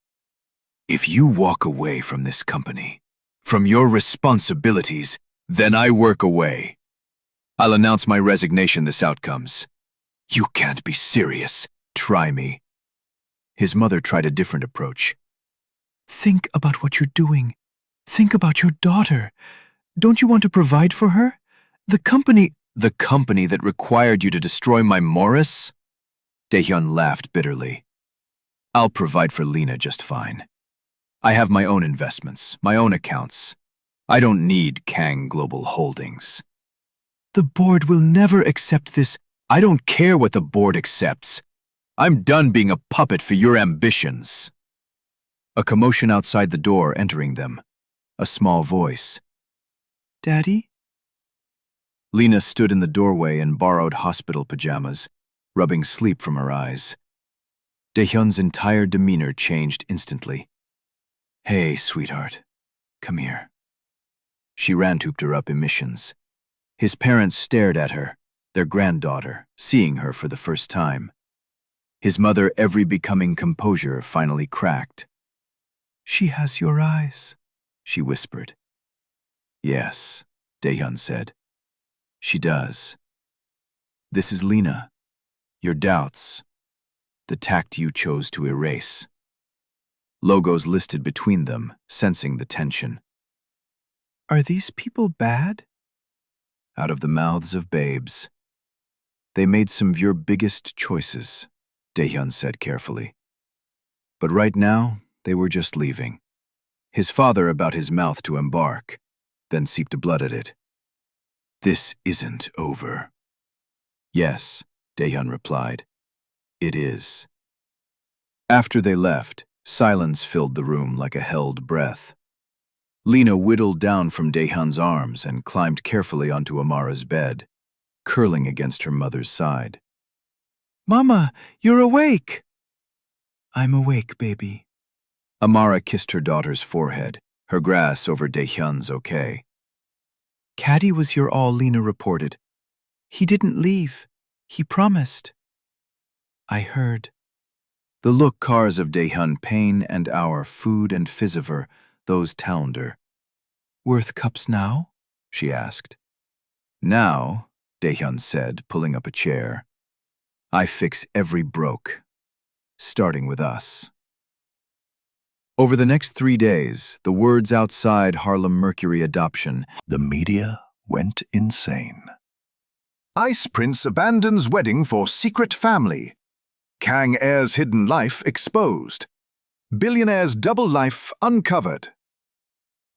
If you walk away from this company, from your responsibilities, then I work away. I'll announce my resignation this outcomes. You can't be serious. Try me. His mother tried a different approach. Think about what you're doing. Think about your daughter. Don't you want to provide for her? The company that required you to destroy my Morris? Daehyun laughed bitterly. I'll provide for Lena just fine. I have my own investments, my own accounts. I don't need Kang Global Holdings. The board will never accept this. I don't care what the board accepts. I'm done being a puppet for your ambitions. A commotion outside the door entering them. A small voice. Daddy? Lena stood in the doorway in borrowed hospital pajamas, rubbing sleep from her eyes. Daehyun's entire demeanor changed instantly. Hey, sweetheart, come here. She ran-tubed her up emissions. His parents stared at her, their granddaughter, seeing her for the first time. His mother, every becoming composure, finally cracked. She has your eyes, she whispered. Yes, Daehyun said. She does. This is Lena. Your doubts. The tact you chose to erase. Logos listed between them, sensing the tension. Are these people bad? Out of the mouths of babes. They made some of your biggest choices, Daehyun said carefully. But right now, they were just leaving. His father about his mouth to embark, then seeped blood at it. This isn't over. Yes, Daehyun replied. It is. After they left, silence filled the room like a held breath. Lena whittled down from Daehyun's arms and climbed carefully onto Amara's bed, curling against her mother's side. Mama, you're awake! I'm awake, baby. Amara kissed her daughter's forehead, her grass over Daehyun's okay. Caddy was your all, Lena reported. He didn't leave. He promised. I heard. The look cars of Daehyun pain and our food and fizziver, those tounder. Worth cups now? She asked. Now, Daehyun said, pulling up a chair, I fix every broke, starting with us. Over the next 3 days, the words outside Harlem Mercury adoption, the media went insane. Ice Prince abandons wedding for secret family. Kang Air's hidden life exposed. Billionaire's double life uncovered.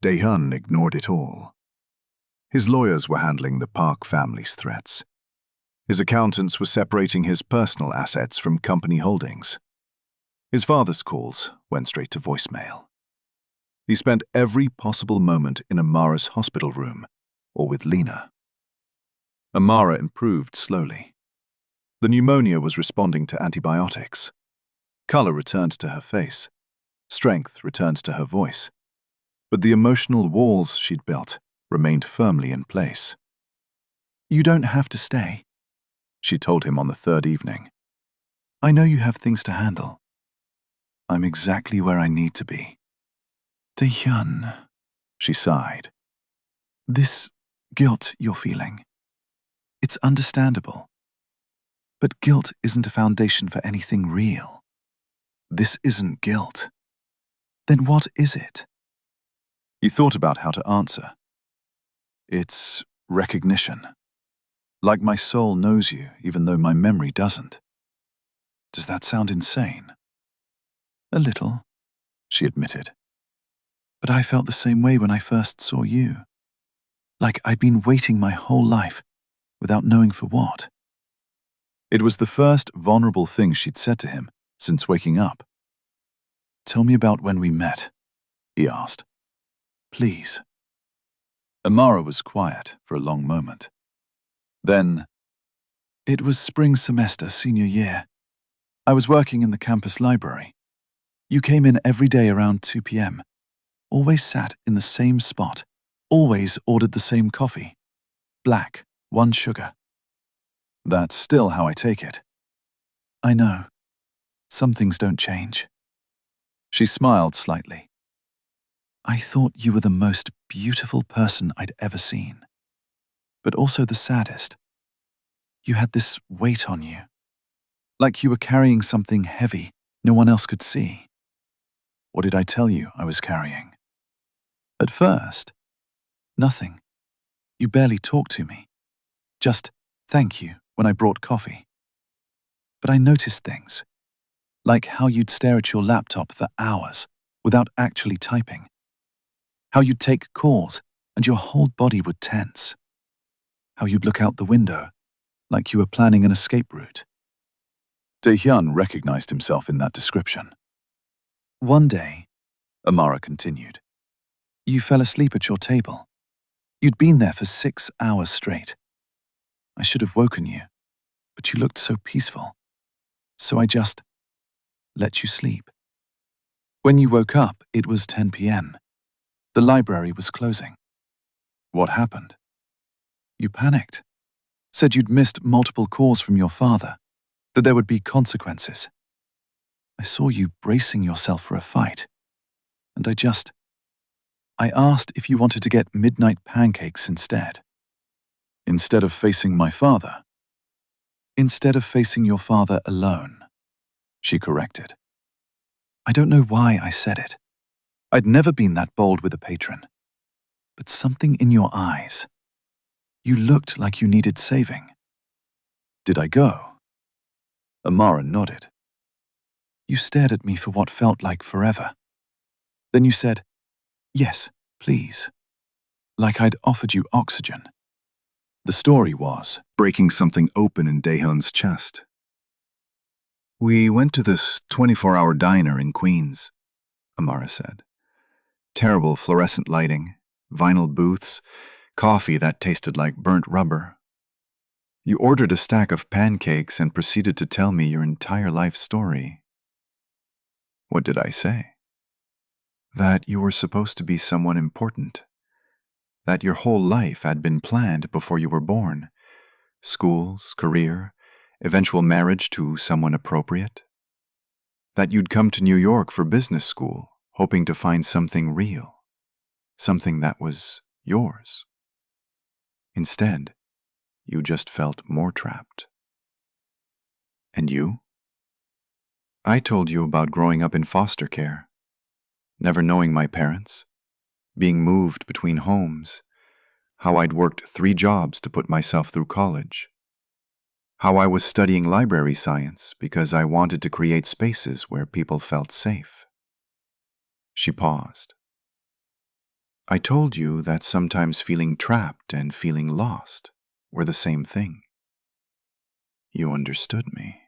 Daehyun ignored it all. His lawyers were handling the Park family's threats. His accountants were separating his personal assets from company holdings. His father's calls went straight to voicemail. He spent every possible moment in Amara's hospital room or with Lena. Amara improved slowly. The pneumonia was responding to antibiotics. Color returned to her face. Strength returned to her voice. But the emotional walls she'd built remained firmly in place. You don't have to stay, she told him on the third evening. I know you have things to handle. I'm exactly where I need to be. Dae-hyun, She sighed. this guilt you're feeling, it's understandable. But guilt isn't a foundation for anything real. This isn't guilt. Then what is it? He thought about how to answer. It's recognition. Like my soul knows you, even though my memory doesn't. Does that sound insane? A little, She admitted. but I felt the same way when I first saw you. Like I'd been waiting my whole life, without knowing for what. It was the first vulnerable thing she'd said to him since waking up. Tell me about when we met, he asked. Please. Amara was quiet for a long moment. Then, It was spring semester, senior year. I was working in the campus library. You came in every day around 2 p.m., always sat in the same spot, always ordered the same coffee. Black, 1 sugar. That's still how I take it. I know. Some things don't change. She smiled slightly. I thought you were the most beautiful person I'd ever seen, but also the saddest. You had this weight on you, like you were carrying something heavy no one else could see. What did I tell you I was carrying? At first, nothing. You barely talked to me. Just thank you when I brought coffee. But I noticed things, like how you'd stare at your laptop for hours without actually typing. How you'd take calls and your whole body would tense. How you'd look out the window like you were planning an escape route. Dae-hyun recognized himself in that description. One day, Amara continued. you fell asleep at your table. You'd been there for 6 hours straight. I should have woken you, but you looked so peaceful. So I just let you sleep. When you woke up, it was 10 p.m. The library was closing. What happened? You panicked. Said you'd missed multiple calls from your father, that there would be consequences. I saw you bracing yourself for a fight, and I asked if you wanted to get midnight pancakes instead. Instead of facing my father? Instead of facing your father alone, she corrected. I don't know why I said it. I'd never been that bold with a patron. But something in your eyes. You looked like you needed saving. Did I go? Amara nodded. You stared at me for what felt like forever. Then you said, yes, please. Like I'd offered you oxygen. The story was breaking something open in Dae-hyun's chest. We went to this 24-hour diner in Queens, Amara said. Terrible fluorescent lighting, vinyl booths, coffee that tasted like burnt rubber. You ordered a stack of pancakes and proceeded to tell me your entire life story. What did I say? That you were supposed to be someone important. That your whole life had been planned before you were born. Schools, career, eventual marriage to someone appropriate. That you'd come to New York for business school, hoping to find something real. Something that was yours. Instead, you just felt more trapped. And you? I told you about growing up in foster care, never knowing my parents, being moved between homes, how I'd worked 3 jobs to put myself through college, how I was studying library science because I wanted to create spaces where people felt safe. She paused. I told you that sometimes feeling trapped and feeling lost were the same thing. You understood me.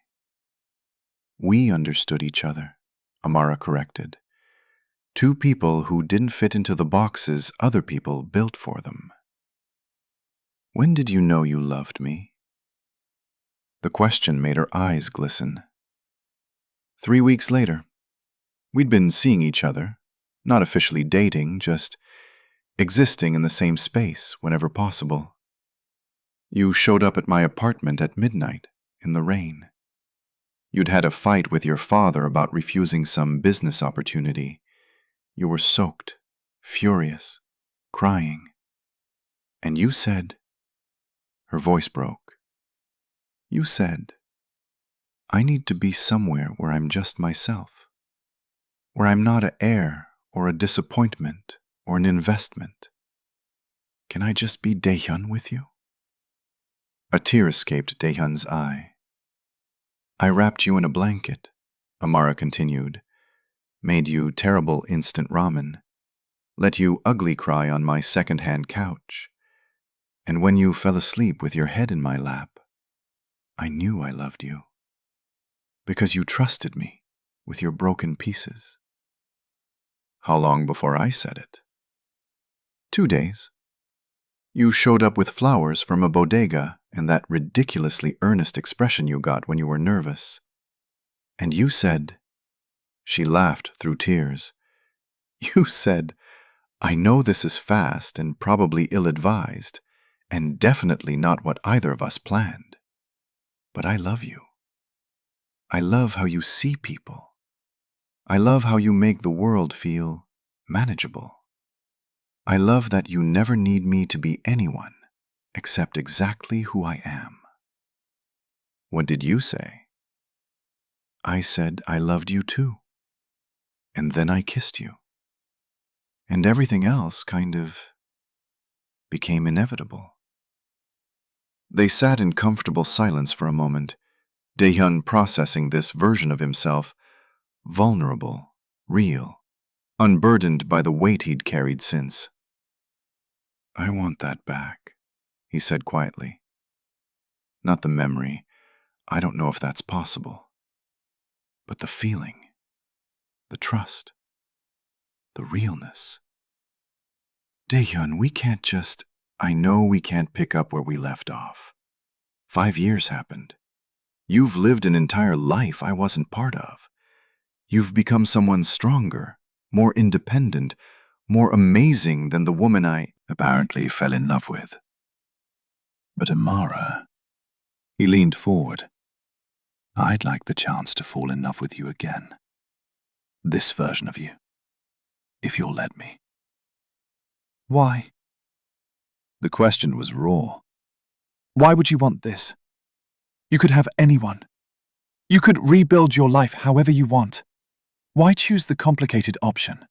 We understood each other, Amara corrected. 2 people who didn't fit into the boxes other people built for them. When did you know you loved me? The question made her eyes glisten. 3 weeks later. We'd been seeing each other, not officially dating, just existing in the same space whenever possible. You showed up at my apartment at midnight, in the rain. You'd had a fight with your father about refusing some business opportunity. You were soaked, furious, crying. And you said, her voice broke. You said, I need to be somewhere where I'm just myself, where I'm not an heir or a disappointment or an investment. Can I just be Daehyun with you? A tear escaped Daehyun's eye. I wrapped you in a blanket, Amara continued, made you terrible instant ramen, let you ugly cry on my second-hand couch, and when you fell asleep with your head in my lap, I knew I loved you. Because you trusted me with your broken pieces. How long before I said it? 2 days. You showed up with flowers from a bodega and that ridiculously earnest expression you got when you were nervous. And you said, she laughed through tears, you said, I know this is fast and probably ill-advised, and definitely not what either of us planned. But I love you. I love how you see people. I love how you make the world feel manageable. I love that you never need me to be anyone except exactly who I am. What did you say? I said I loved you too. And then I kissed you. And everything else kind of became inevitable. They sat in comfortable silence for a moment, Daehyun processing this version of himself, vulnerable, real, unburdened by the weight he'd carried since. I want that back, he said quietly. Not the memory, I don't know if that's possible, but the feeling, the trust, the realness. Daehyun, we can't just, I know we can't pick up where we left off. 5 years happened. You've lived an entire life I wasn't part of. You've become someone stronger, more independent, more amazing than the woman I apparently fell in love with. But Amara, he leaned forward. I'd like the chance to fall in love with you again. This version of you, if you'll let me. Why? The question was raw. Why would you want this? You could have anyone. You could rebuild your life however you want. Why choose the complicated option?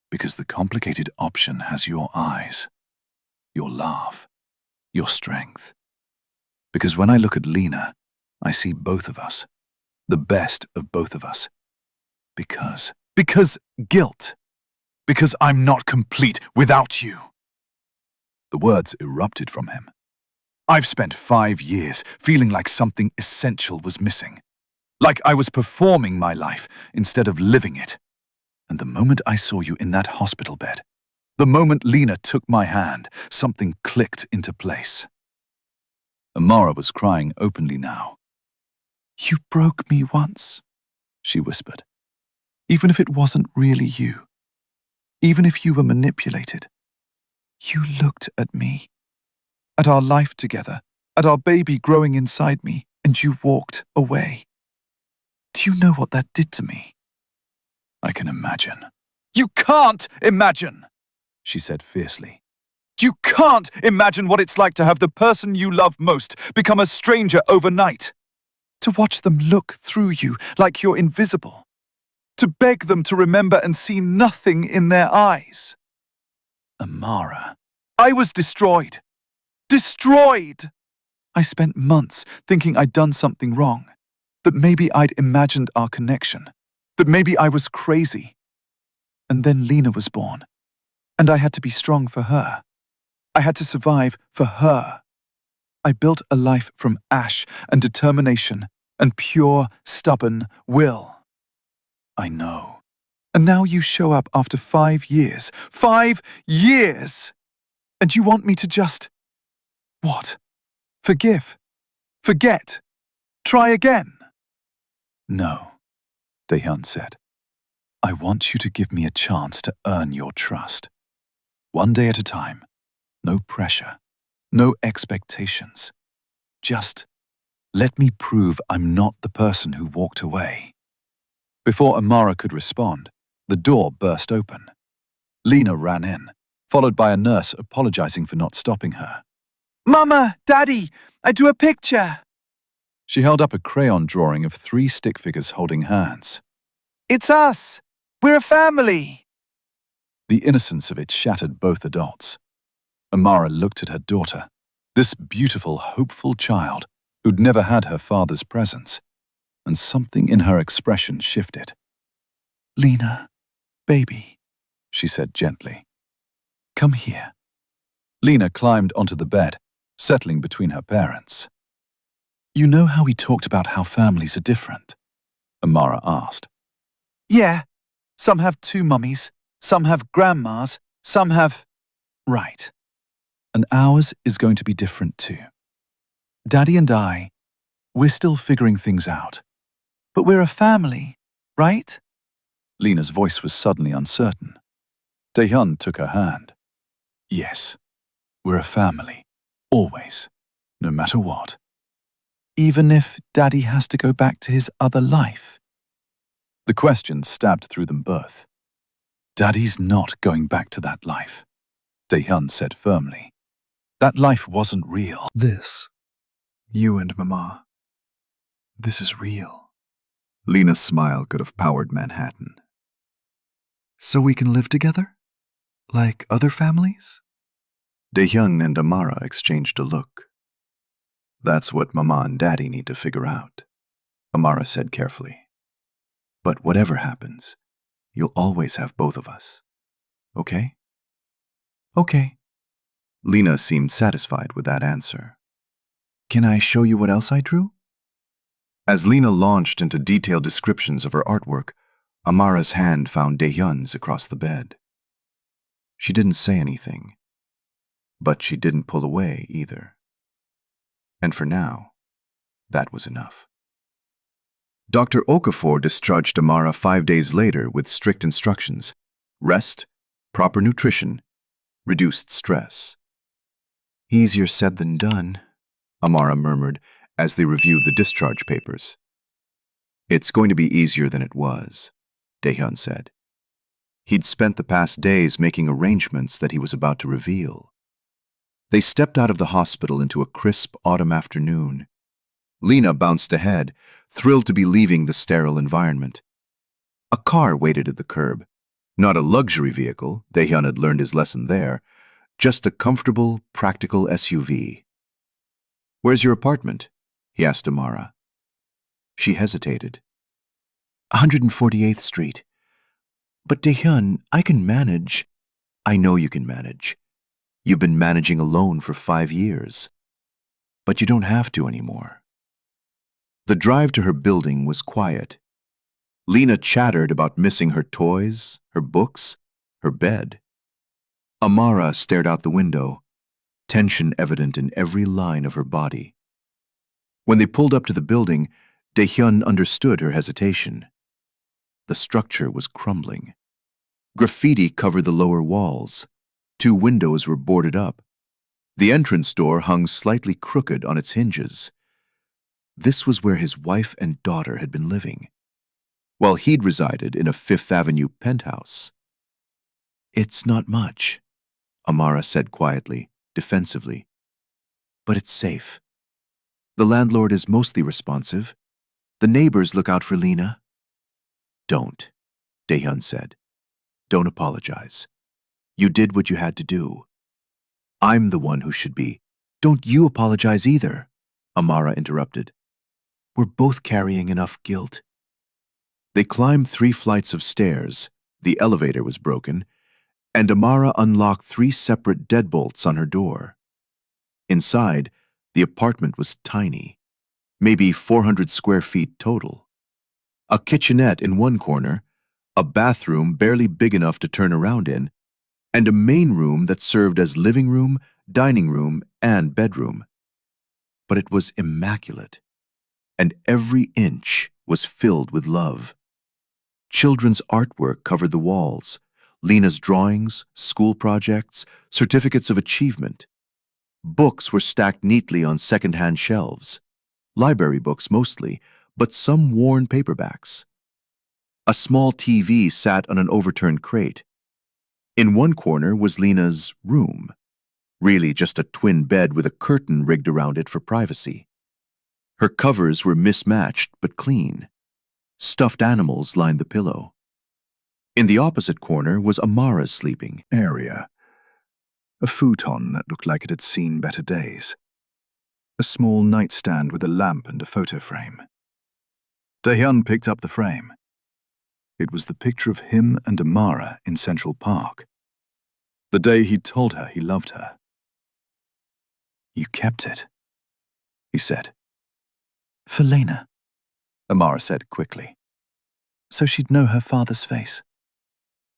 Because the complicated option has your eyes, your laugh, your strength. Because when I look at Lena, I see both of us, the best of both of us. Because guilt. Because I'm not complete without you. The words erupted from him. I've spent 5 years feeling like something essential was missing. Like I was performing my life instead of living it. And the moment I saw you in that hospital bed, the moment Lena took my hand, something clicked into place. Amara was crying openly now. You broke me once, she whispered. Even if it wasn't really you. Even if you were manipulated. You looked at me. At our life together, at our baby growing inside me, and you walked away. Do you know what that did to me? I can imagine. You can't imagine, she said fiercely. You can't imagine what it's like to have the person you love most become a stranger overnight. To watch them look through you like you're invisible. To beg them to remember and see nothing in their eyes. Amara, I was destroyed. Destroyed! I spent months thinking I'd done something wrong, that maybe I'd imagined our connection, that maybe I was crazy. And then Lena was born, and I had to be strong for her. I had to survive for her. I built a life from ash and determination and pure, stubborn will. I know. And now you show up after 5 years. 5 years! And you want me to just What? Forgive? Forget? Try again? No, Dae-hyun said. I want you to give me a chance to earn your trust. One day at a time. No pressure. No expectations. Just let me prove I'm not the person who walked away. Before Amara could respond, the door burst open. Lena ran in, followed by a nurse apologizing for not stopping her. Mama, Daddy, I drew a picture. She held up a crayon drawing of 3 stick figures holding hands. It's us. We're a family. The innocence of it shattered both adults. Amara looked at her daughter, this beautiful, hopeful child who'd never had her father's presence, and something in her expression shifted. Lena, baby, she said gently. Come here. Lena climbed onto the bed, settling between her parents. You know how we talked about how families are different? Amara asked. Yeah, some have 2 mummies, some have grandmas, some have… Right. And ours is going to be different too. Daddy and I, we're still figuring things out. But we're a family, right? Lena's voice was suddenly uncertain. Dae-hyun took her hand. Yes, we're a family. Always. No matter what. Even if Daddy has to go back to his other life? The question stabbed through them both. Daddy's not going back to that life, Dae-hyun said firmly. That life wasn't real. This, you and Mama, this is real. Lena's smile could have powered Manhattan. So we can live together? Like other families? Dae-hyun and Amara exchanged a look. That's what Mama and Daddy need to figure out, Amara said carefully. But whatever happens, you'll always have both of us. Okay? Okay. Lena seemed satisfied with that answer. Can I show you what else I drew? As Lena launched into detailed descriptions of her artwork, Amara's hand found Dae-hyun's across the bed. She didn't say anything, but she didn't pull away either. And for now, that was enough. Dr. Okafor discharged Amara 5 days later with strict instructions: rest, proper nutrition, reduced stress. Easier said than done, Amara murmured as they reviewed the discharge papers. It's going to be easier than it was, Dae-hyun said. He'd spent the past days making arrangements that he was about to reveal. They stepped out of the hospital into a crisp autumn afternoon. Lena bounced ahead, thrilled to be leaving the sterile environment. A car waited at the curb. Not a luxury vehicle, Dae-hyun had learned his lesson there, just a comfortable, practical SUV. Where's your apartment? He asked Amara. She hesitated. 148th Street. But Dae-hyun, I can manage. I know you can manage. You've been managing alone for 5 years. But you don't have to anymore. The drive to her building was quiet. Lena chattered about missing her toys, her books, her bed. Amara stared out the window, tension evident in every line of her body. When they pulled up to the building, Dae-hyun understood her hesitation. The structure was crumbling. Graffiti covered the lower walls. 2 windows were boarded up. The entrance door hung slightly crooked on its hinges. This was where his wife and daughter had been living, while he'd resided in a Fifth Avenue penthouse. It's not much, Amara said quietly, defensively. But it's safe. The landlord is mostly responsive. The neighbors look out for Lena. Don't, Dae-hyun said. Don't apologize. You did what you had to do. I'm the one who should be. Don't you apologize either, Amara interrupted. We're both carrying enough guilt. They climbed 3 flights of stairs, the elevator was broken, and Amara unlocked 3 separate deadbolts on her door. Inside, the apartment was tiny, maybe 400 square feet total. A kitchenette in one corner, a bathroom barely big enough to turn around in, and a main room that served as living room, dining room, and bedroom. But it was immaculate, and every inch was filled with love. Children's artwork covered the walls, Lena's drawings, school projects, certificates of achievement. Books were stacked neatly on second-hand shelves, library books mostly, but some worn paperbacks. A small TV sat on an overturned crate. In one corner was Lena's room, really just a twin bed with a curtain rigged around it for privacy. Her covers were mismatched but clean. Stuffed animals lined the pillow. In the opposite corner was Amara's sleeping area. A futon that looked like it had seen better days. A small nightstand with a lamp and a photo frame. Dahyun picked up the frame. It was the picture of him and Amara in Central Park. The day he'd told her he loved her. "You kept it," he said. For Lena, Amara said quickly. so she'd know her father's face.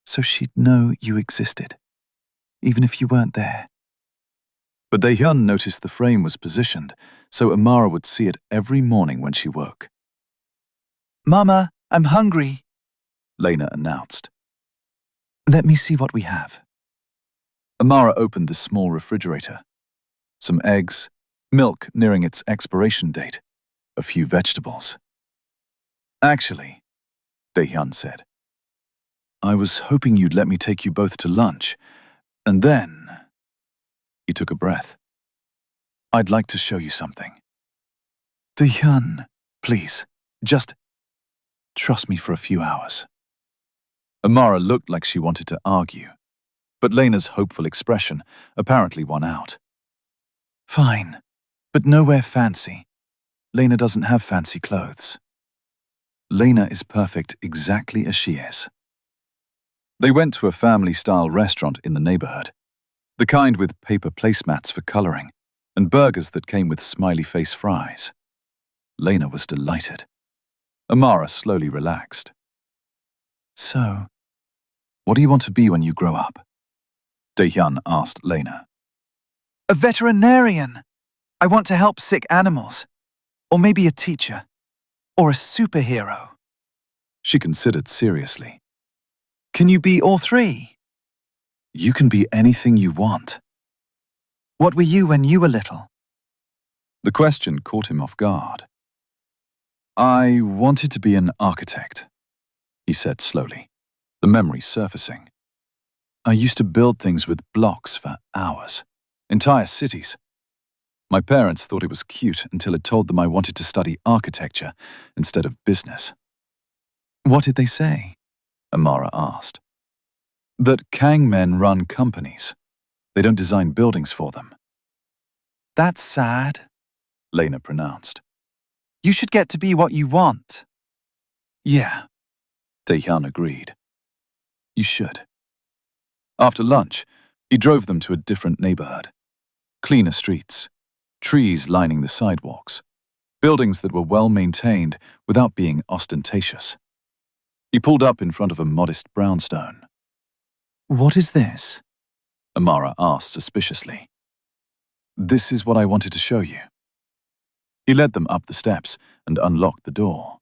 So she'd know you existed, even if you weren't there. But Dahyun noticed the frame was positioned, so Amara would see it every morning when she woke. Mama, I'm hungry, Lena announced. Let me see what we have. Amara opened the small refrigerator. Some eggs, milk nearing its expiration date, a few vegetables. "Actually," Dahyun said, "I was hoping you'd let me take you both to lunch, and then..." He took a breath. "I'd like to show you something." "Dahyun, please, just trust me for a few hours." Amara looked like she wanted to argue, but Lena's hopeful expression apparently won out. Fine, but nowhere fancy. Lena doesn't have fancy clothes. Lena is perfect exactly as she is. They went to a family-style restaurant in the neighborhood, the kind with paper placemats for coloring and burgers that came with smiley face fries. Lena was delighted. Amara slowly relaxed. So, "What do you want to be when you grow up?" Dahyun asked Lena. a veterinarian. I want to help sick animals. Or maybe a teacher. Or a superhero. She considered seriously. Can you be all three? "You can be anything you want." What were you when you were little? The question caught him off guard. "I wanted to be an architect," he said slowly, the memory surfacing. "I used to build things with blocks for hours, entire cities. My parents thought it was cute until it told them I wanted to study architecture instead of business." What did they say? Amara asked. "That Kang men run companies. They don't design buildings for them." That's sad. Lena pronounced. You should get to be what you want. "Yeah," Dahyun agreed. "You should." After lunch, he drove them to a different neighborhood. Cleaner streets, trees lining the sidewalks, buildings that were well maintained without being ostentatious. He pulled up in front of a modest brownstone. What is this? Amara asked suspiciously. "This is what I wanted to show you." He led them up the steps and unlocked the door.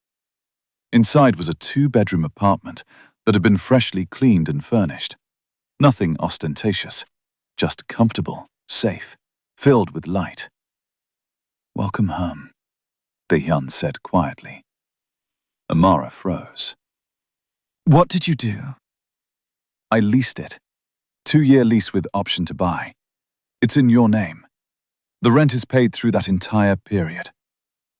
Inside was a two-bedroom apartment that had been freshly cleaned and furnished. Nothing ostentatious, just comfortable, safe, filled with light. "Welcome home," Dahyun said quietly. Amara froze. What did you do? "I leased it. 2-year lease with option to buy. It's in your name. The rent is paid through that entire period.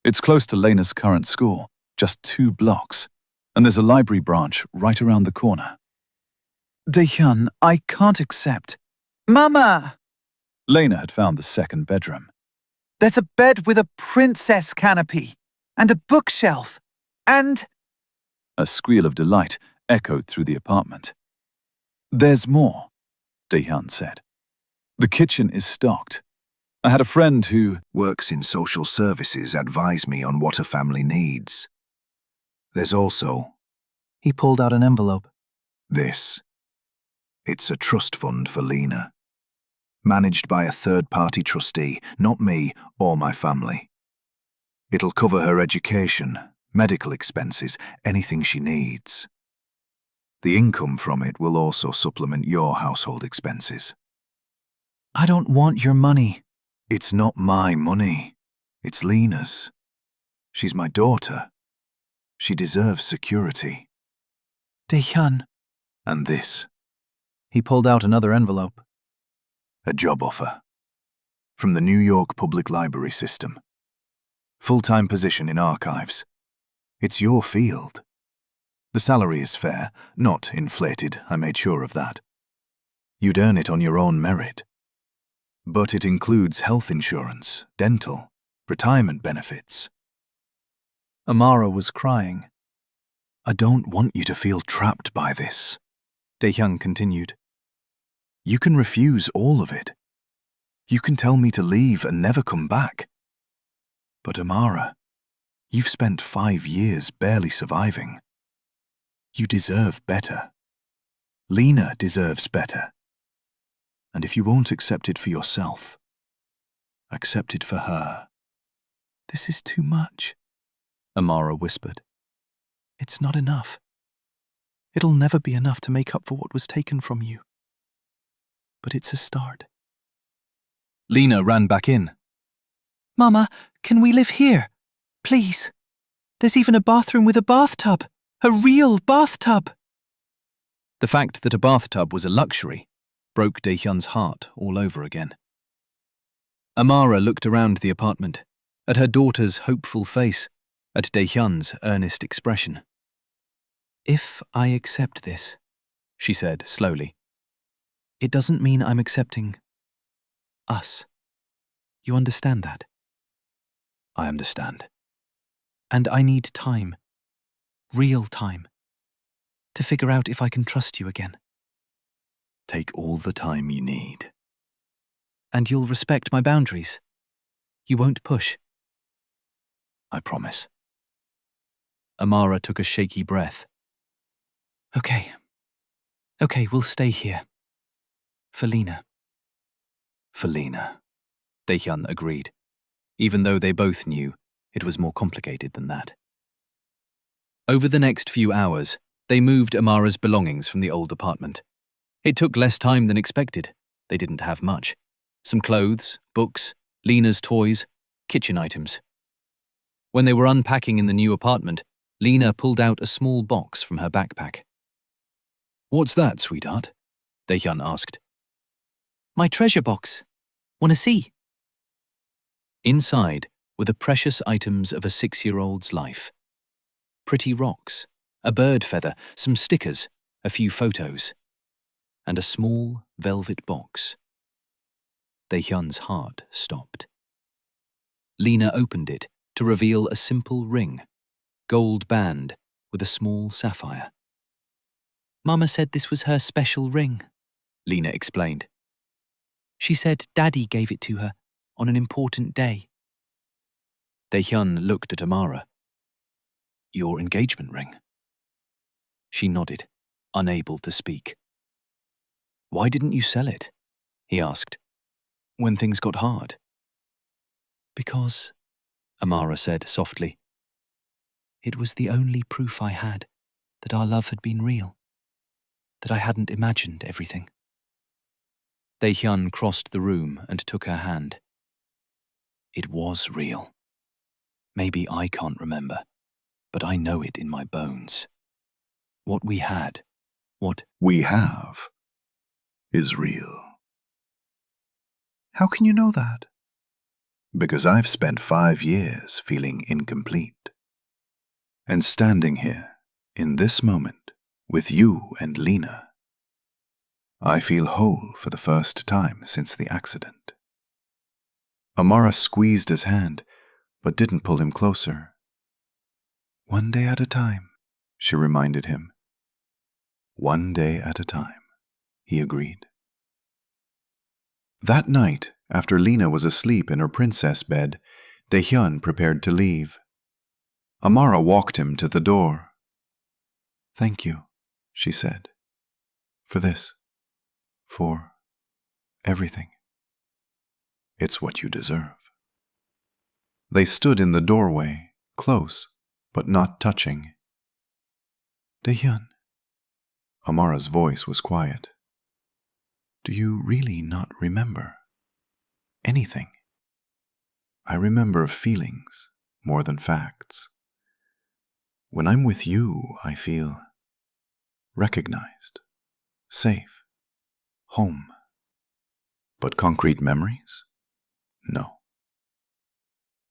It's close to Lena's current school, just 2 blocks, and there's a library branch right around the corner." Dahyun, I can't accept. Mama! Lena had found the second bedroom. There's a bed with a princess canopy, and a bookshelf, and... A squeal of delight echoed through the apartment. "There's more," Dahyun said. "The kitchen is stocked. I had a friend who works in social services advise me on what a family needs. There's also He pulled out an envelope. this. It's a trust fund for Lena. managed by a third-party trustee, not me or my family. It'll cover her education, medical expenses, anything she needs. The income from it will also supplement your household expenses. I don't want your money. It's not my money. It's Lena's. She's my daughter. She deserves security. Dae-hyun. And this, He pulled out another envelope. a job offer. From the New York Public Library System. Full-time position in archives. It's your field. The salary is fair, not inflated, I made sure of that. You'd earn it on your own merit. But it includes health insurance, dental, retirement benefits. Amara was crying. I don't want you to feel trapped by this, Dae-hyun continued. You can refuse all of it. You can tell me to leave and never come back. But Amara, you've spent 5 years barely surviving. You deserve better. Lena deserves better. And if you won't accept it for yourself, accept it for her. This is too much, Amara whispered. It's not enough. It'll never be enough to make up for what was taken from you. But it's a start. Lena ran back in. Mama, can we live here? Please. There's even a bathroom with a bathtub. A real bathtub. The fact that a bathtub was a luxury broke Dae-hyun's heart all over again. Amara looked around the apartment, at her daughter's hopeful face, at Dae-hyun's earnest expression. If I accept this, she said slowly, it doesn't mean I'm accepting us. You understand that? I understand. And I need time, real time, to figure out if I can trust you again. Take all the time you need. And you'll respect my boundaries. You won't push. I promise. Amara took a shaky breath. Okay, we'll stay here. For Lena. For Lena, Dae-hyun agreed, even though they both knew it was more complicated than that. Over the next few hours, they moved Amara's belongings from the old apartment. It took less time than expected. They didn't have much. Some clothes, books, Lena's toys, kitchen items. When they were unpacking in the new apartment, Lena pulled out a small box from her backpack. What's that, sweetheart? Dae-hyun asked. My treasure box. Wanna see? Inside were the precious items of a 6-year-old's life. Pretty rocks, a bird feather, some stickers, a few photos, and a small velvet box. Dae-hyun's heart stopped. Lena opened it to reveal a simple ring, gold band with a small sapphire. Mama said this was her special ring, Lena explained. She said Daddy gave it to her on an important day. Dae-hyun looked at Amara. Your engagement ring? She nodded, unable to speak. Why didn't you sell it? He asked. When things got hard. Because, Amara said softly, it was the only proof I had that our love had been real, that I hadn't imagined everything. Dae-hyun crossed the room and took her hand. It was real. Maybe I can't remember, but I know it in my bones. What we had, what we have, is real. How can you know that? Because I've spent 5 years feeling incomplete. And standing here, in this moment, with you and Lena, I feel whole for the first time since the accident. Amara squeezed his hand, but didn't pull him closer. One day at a time, she reminded him. One day at a time, he agreed. That night, after Lena was asleep in her princess bed, Dae-hyun prepared to leave. Amara walked him to the door. Thank you, she said, for this, for everything. It's what you deserve. They stood in the doorway, close, but not touching. Dae-hyun. Amara's voice was quiet. Do you really not remember anything? I remember feelings more than facts. When I'm with you, I feel recognized, safe, home. But concrete memories? No.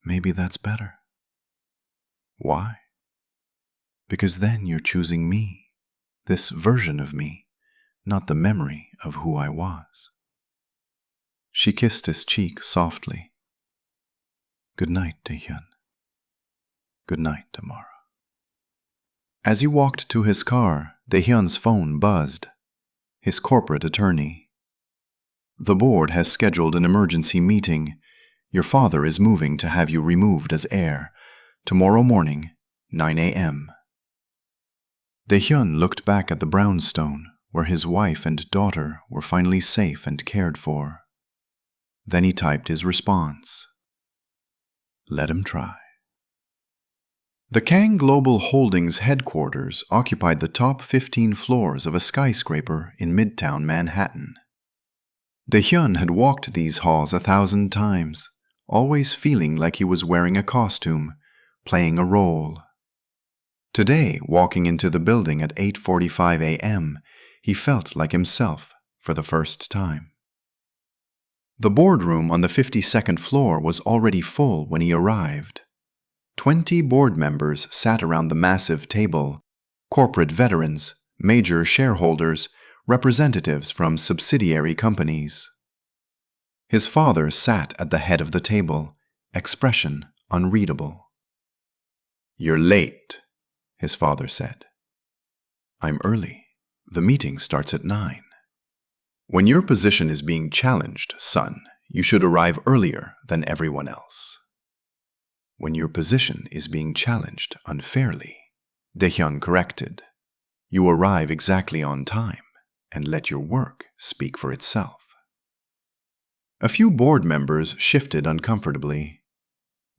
Maybe that's better. Why? Because then you're choosing me, this version of me, not the memory of who I was. She kissed his cheek softly. Good night, Dae-hyun. Good night, Amara. As he walked to his car, Dae-hyun's phone buzzed. His corporate attorney. The board has scheduled an emergency meeting. Your father is moving to have you removed as heir. Tomorrow morning, 9 a.m. Dae-hyun looked back at the brownstone, where his wife and daughter were finally safe and cared for. Then he typed his response. Let him try. The Kang Global Holdings headquarters occupied the top 15 floors of a skyscraper in Midtown Manhattan. Dae-hyun had walked these halls 1,000 times, always feeling like he was wearing a costume, playing a role. Today, walking into the building at 8:45 a.m., he felt like himself for the first time. The boardroom on the 52nd floor was already full when he arrived. 20 board members sat around the massive table, corporate veterans, major shareholders, representatives from subsidiary companies. His father sat at the head of the table, expression unreadable. You're late, his father said. I'm early. The meeting starts at 9. When your position is being challenged, son, you should arrive earlier than everyone else. When your position is being challenged unfairly, Dae-hyun corrected, you arrive exactly on time and let your work speak for itself. A few board members shifted uncomfortably.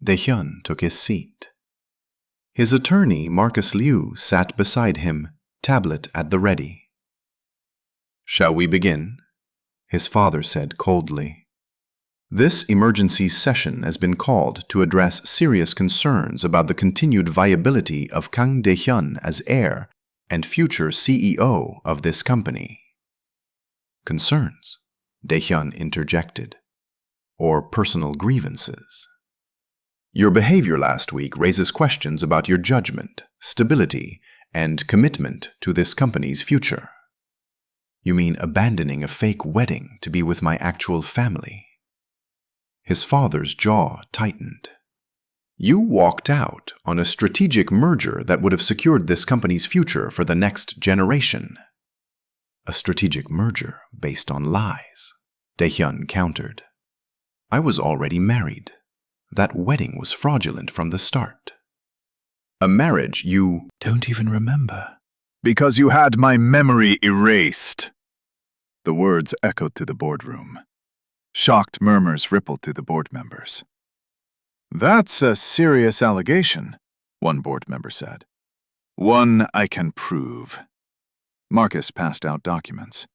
Dae-hyun took his seat. His attorney, Marcus Liu, sat beside him, tablet at the ready. Shall we begin? His father said coldly. This emergency session has been called to address serious concerns about the continued viability of Kang Dae-hyun as heir and future CEO of this company. Concerns? Dae-hyun interjected. Or personal grievances? Your behavior last week raises questions about your judgment, stability, and commitment to this company's future. You mean abandoning a fake wedding to be with my actual family? His father's jaw tightened. You walked out on a strategic merger that would have secured this company's future for the next generation. A strategic merger based on lies, Dae-hyun countered. I was already married. That wedding was fraudulent from the start. A marriage you Don't even remember. Because you had my memory erased. The words echoed through the boardroom. Shocked murmurs rippled through the board members. That's a serious allegation, one board member said. One I can prove. Marcus passed out documents.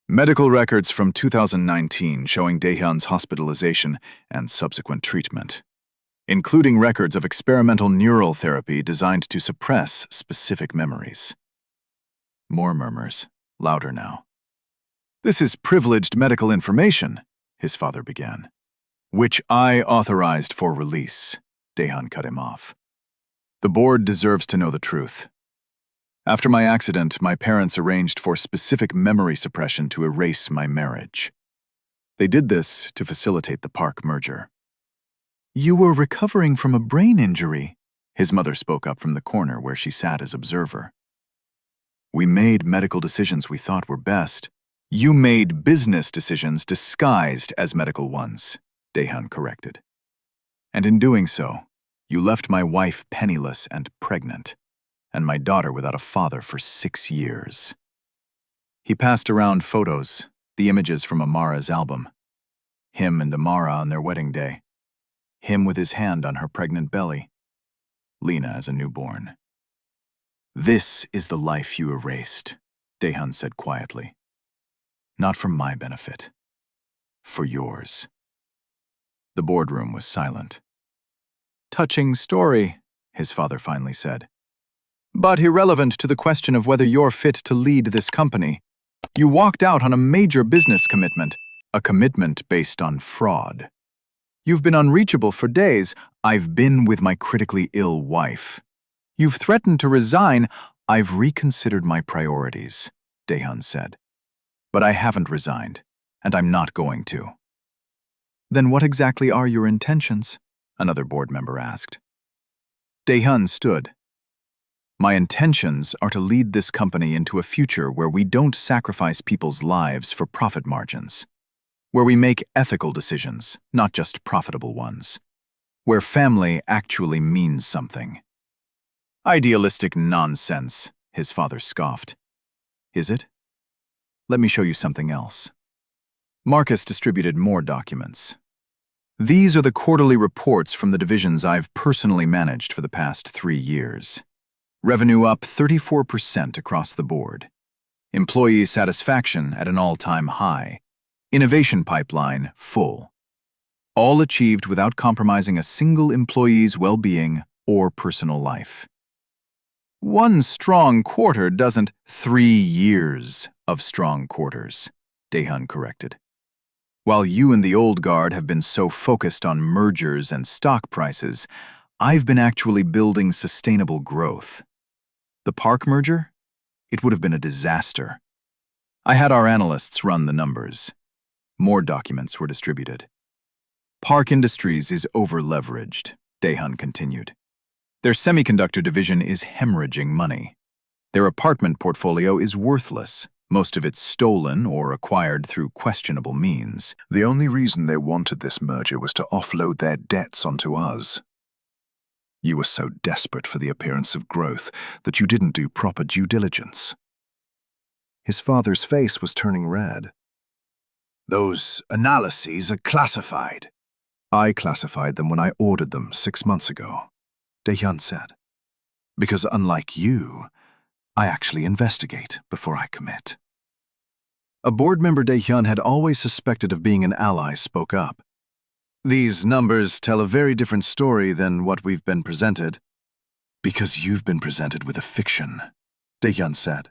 Medical records from 2019 showing Dae-hyun's hospitalization and subsequent treatment, including records of experimental neural therapy designed to suppress specific memories. More murmurs, louder now. This is privileged medical information, his father began. Which I authorized for release, Dae-hyun cut him off. The board deserves to know the truth. After my accident, my parents arranged for specific memory suppression to erase my marriage. They did this to facilitate the Park merger. You were recovering from a brain injury, his mother spoke up from the corner where she sat as observer. We made medical decisions we thought were best. You made business decisions disguised as medical ones, Dae-hyun corrected. And in doing so, you left my wife penniless and pregnant, and my daughter without a father for 6 years. He passed around photos, the images from Amara's album. Him and Amara on their wedding day. Him with his hand on her pregnant belly. Lena as a newborn. "This is the life you erased," Daehyun said quietly. "Not for my benefit. For yours." The boardroom was silent. "Touching story," his father finally said. "But irrelevant to the question of whether you're fit to lead this company. You walked out on a major business commitment, a commitment based on fraud. You've been unreachable for days. I've been with my critically ill wife. You've threatened to resign. I've reconsidered my priorities," Daehyun said. "But I haven't resigned, and I'm not going to." "Then what exactly are your intentions?" another board member asked. Daehyun stood. "My intentions are to lead this company into a future where we don't sacrifice people's lives for profit margins. Where we make ethical decisions, not just profitable ones. Where family actually means something." "Idealistic nonsense," his father scoffed. "Is it? Let me show you something else." Marcus distributed more documents. "These are the quarterly reports from the divisions I've personally managed for the past 3 years. Revenue up 34% across the board. Employee satisfaction at an all-time high. Innovation pipeline full. All achieved without compromising a single employee's well-being or personal life." "One strong quarter doesn't—" "3 years of strong quarters," Daehyun corrected. "While you and the old guard have been so focused on mergers and stock prices, I've been actually building sustainable growth. The Park merger? It would have been a disaster. I had our analysts run the numbers." More documents were distributed. "Park Industries is over-leveraged," Daehyun continued. "Their semiconductor division is hemorrhaging money. Their apartment portfolio is worthless, most of it stolen or acquired through questionable means. The only reason they wanted this merger was to offload their debts onto us. You were so desperate for the appearance of growth that you didn't do proper due diligence." His father's face was turning red. "Those analyses are classified." "I classified them when I ordered them 6 months ago," Daehyun said. "Because unlike you, I actually investigate before I commit." A board member Daehyun had always suspected of being an ally spoke up. "These numbers tell a very different story than what we've been presented." "Because you've been presented with a fiction," Daehyun said.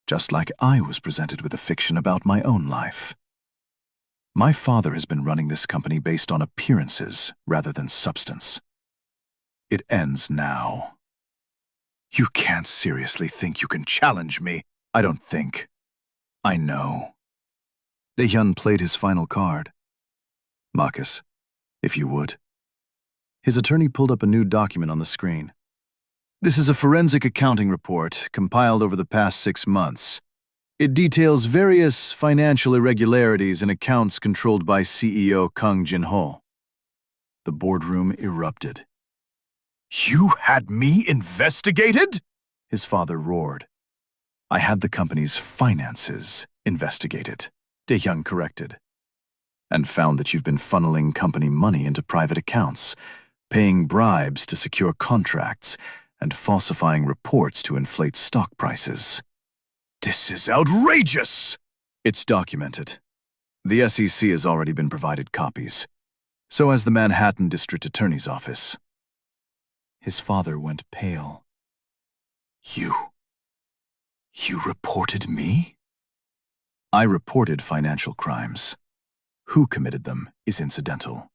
"Just like I was presented with a fiction about my own life. My father has been running this company based on appearances rather than substance. It ends now." "You can't seriously think you can challenge me." "I don't think. I know." Daehyun played his final card. "Marcus, if you would." His attorney pulled up a new document on the screen. "This is a forensic accounting report compiled over the past 6 months. It details various financial irregularities in accounts controlled by CEO Kang Jin-ho." The boardroom erupted. "You had me investigated?" his father roared. "I had the company's finances investigated," Daehyun corrected. "And found that you've been funneling company money into private accounts, paying bribes to secure contracts, and falsifying reports to inflate stock prices." "This is outrageous!" "It's documented. The SEC has already been provided copies. So has the Manhattan District Attorney's Office." His father went pale. You reported me?" "I reported financial crimes. Who committed them is incidental."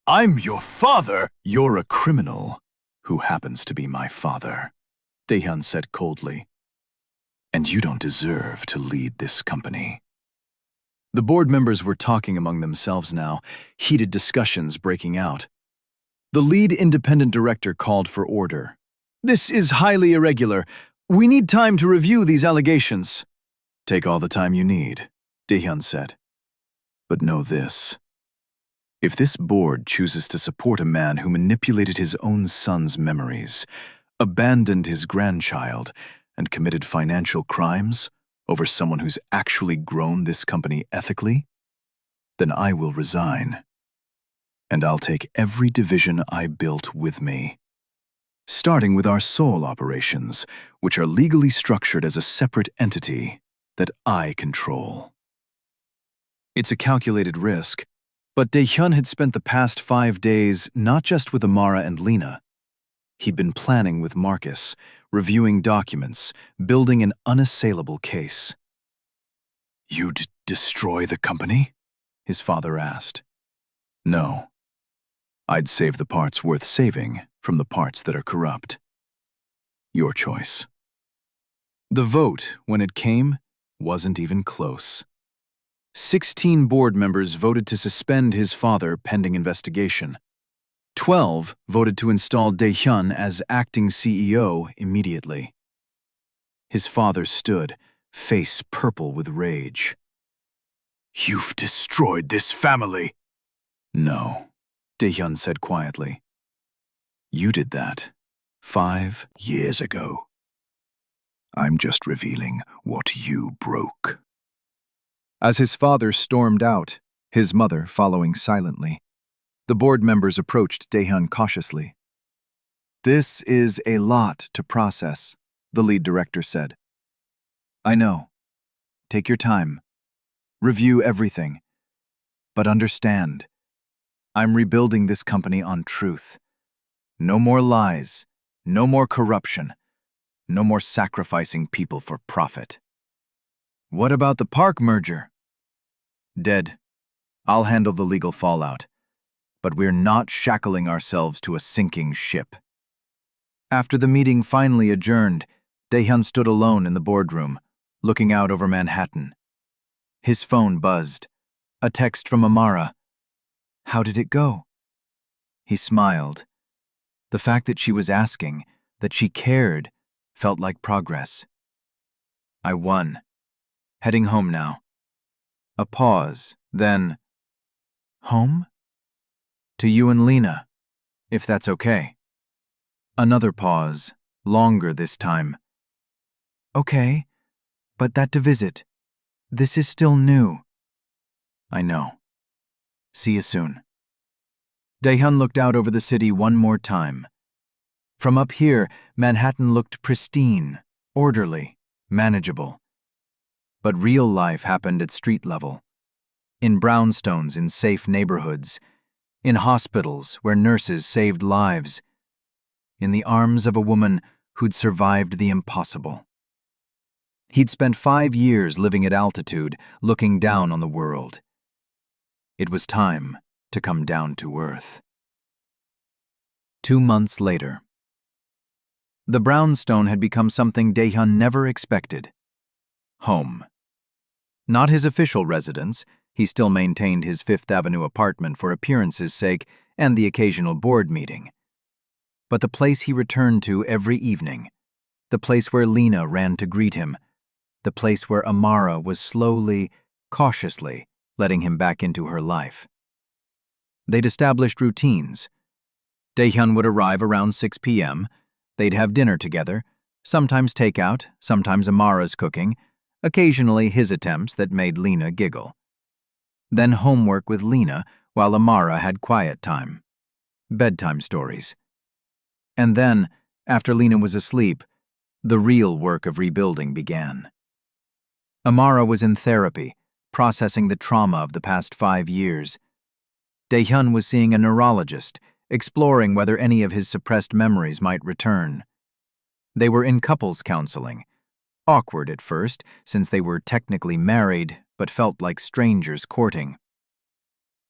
"I'm your father!" "You're a criminal who happens to be my father," Daehyun said coldly. "And you don't deserve to lead this company." The board members were talking among themselves now, heated discussions breaking out. The lead independent director called for order. "This is highly irregular. We need time to review these allegations." "Take all the time you need," Daehyun said. "But know this. If this board chooses to support a man who manipulated his own son's memories, abandoned his grandchild, and committed financial crimes over someone who's actually grown this company ethically, then I will resign. And I'll take every division I built with me, starting with our Seoul operations, which are legally structured as a separate entity that I control. It's a calculated risk, but Dae-hyun had spent the past 5 days not just with Amara and Lena. He'd been planning with Marcus, reviewing documents, building an unassailable case. "You'd destroy the company?" his father asked. "No. I'd save the parts worth saving from the parts that are corrupt. Your choice." The vote, when it came, wasn't even close. 16 board members voted to suspend his father pending investigation. 12 voted to install Dae-hyun as acting CEO immediately. His father stood, face purple with rage. "You've destroyed this family." "No," Dae-hyun said quietly. "You did that 5 years ago. I'm just revealing what you broke." As his father stormed out, his mother following silently, the board members approached Dae-hyun cautiously. "This is a lot to process," the lead director said. "I know. Take your time. Review everything. But understand, I'm rebuilding this company on truth. No more lies, no more corruption, no more sacrificing people for profit." "What about the park merger?" "Dead. I'll handle the legal fallout. But we're not shackling ourselves to a sinking ship." After the meeting finally adjourned, Dae-hyun stood alone in the boardroom, looking out over Manhattan. His phone buzzed. A text from Amara. "How did it go?" He smiled. The fact that she was asking, that she cared, felt like progress. "I won. Heading home now." A pause, then, "Home?" "To you and Lena, if that's okay." Another pause, longer this time. "Okay, but that to visit. This is still new." "I know. See you soon." Dae-hyun looked out over the city one more time. From up here, Manhattan looked pristine, orderly, manageable. But real life happened at street level. In brownstones in safe neighborhoods. In hospitals where nurses saved lives. In the arms of a woman who'd survived the impossible. He'd spent 5 years living at altitude, looking down on the world. It was time to come down to earth. 2 months later. The brownstone had become something Dae-hyun never expected. Home. Not his official residence. He still maintained his Fifth Avenue apartment for appearances' sake and the occasional board meeting. But the place he returned to every evening. The place where Lena ran to greet him. The place where Amara was slowly, cautiously letting him back into her life. They'd established routines. Dae-hyun would arrive around 6 p.m. They'd have dinner together, sometimes takeout, sometimes Amara's cooking, occasionally his attempts that made Lena giggle. Then homework with Lena while Amara had quiet time. Bedtime stories. And then, after Lena was asleep, the real work of rebuilding began. Amara was in therapy, processing the trauma of the past 5 years. Dae-hyun was seeing a neurologist, exploring whether any of his suppressed memories might return. They were in couples counseling. Awkward at first, since they were technically married, but felt like strangers courting.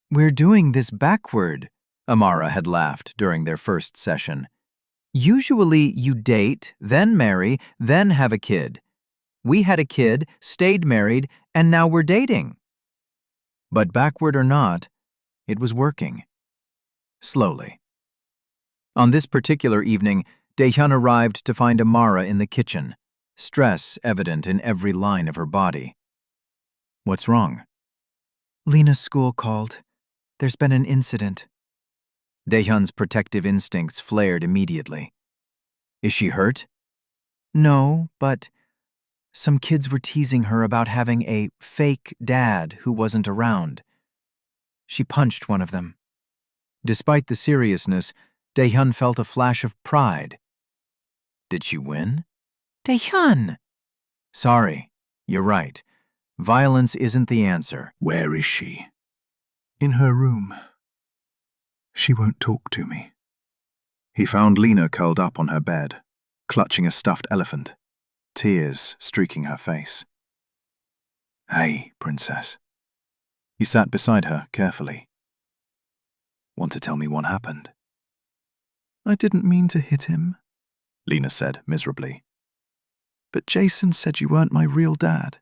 "We're doing this backward," Amara had laughed during their first session. "Usually you date, then marry, then have a kid. We had a kid, stayed married, and now we're dating." But backward or not, it was working. Slowly. On this particular evening, Dae-hyun arrived to find Amara in the kitchen, stress evident in every line of her body. "What's wrong?" "Lena's school called. There's been an incident." Dae-hyun's protective instincts flared immediately. "Is she hurt?" "No, but some kids were teasing her about having a fake dad who wasn't around. She punched one of them. Despite the seriousness, Dae-hyun felt a flash of pride. Did she win? Dae-hyun! Sorry, you're right. Violence isn't the answer. Where is she? In her room. She won't talk to me. He found Lena curled up on her bed, clutching a stuffed elephant, tears streaking her face. Hey, princess. He sat beside her carefully. Want to tell me what happened? I didn't mean to hit him, Lena said miserably. But Jason said you weren't my real dad.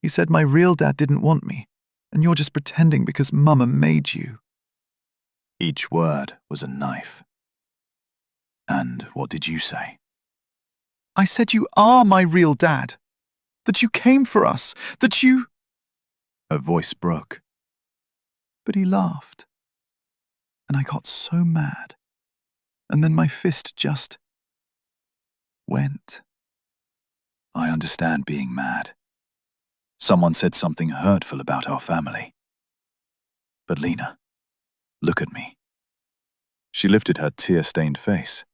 He said my real dad didn't want me, and you're just pretending because Mama made you. Each word was a knife. And what did you say? I said you are my real dad. That you came for us. That you... Her voice broke. But he laughed. And I got so mad. And then my fist just... went. I understand being mad. Someone said something hurtful about our family. But Lena, look at me. She lifted her tear-stained face.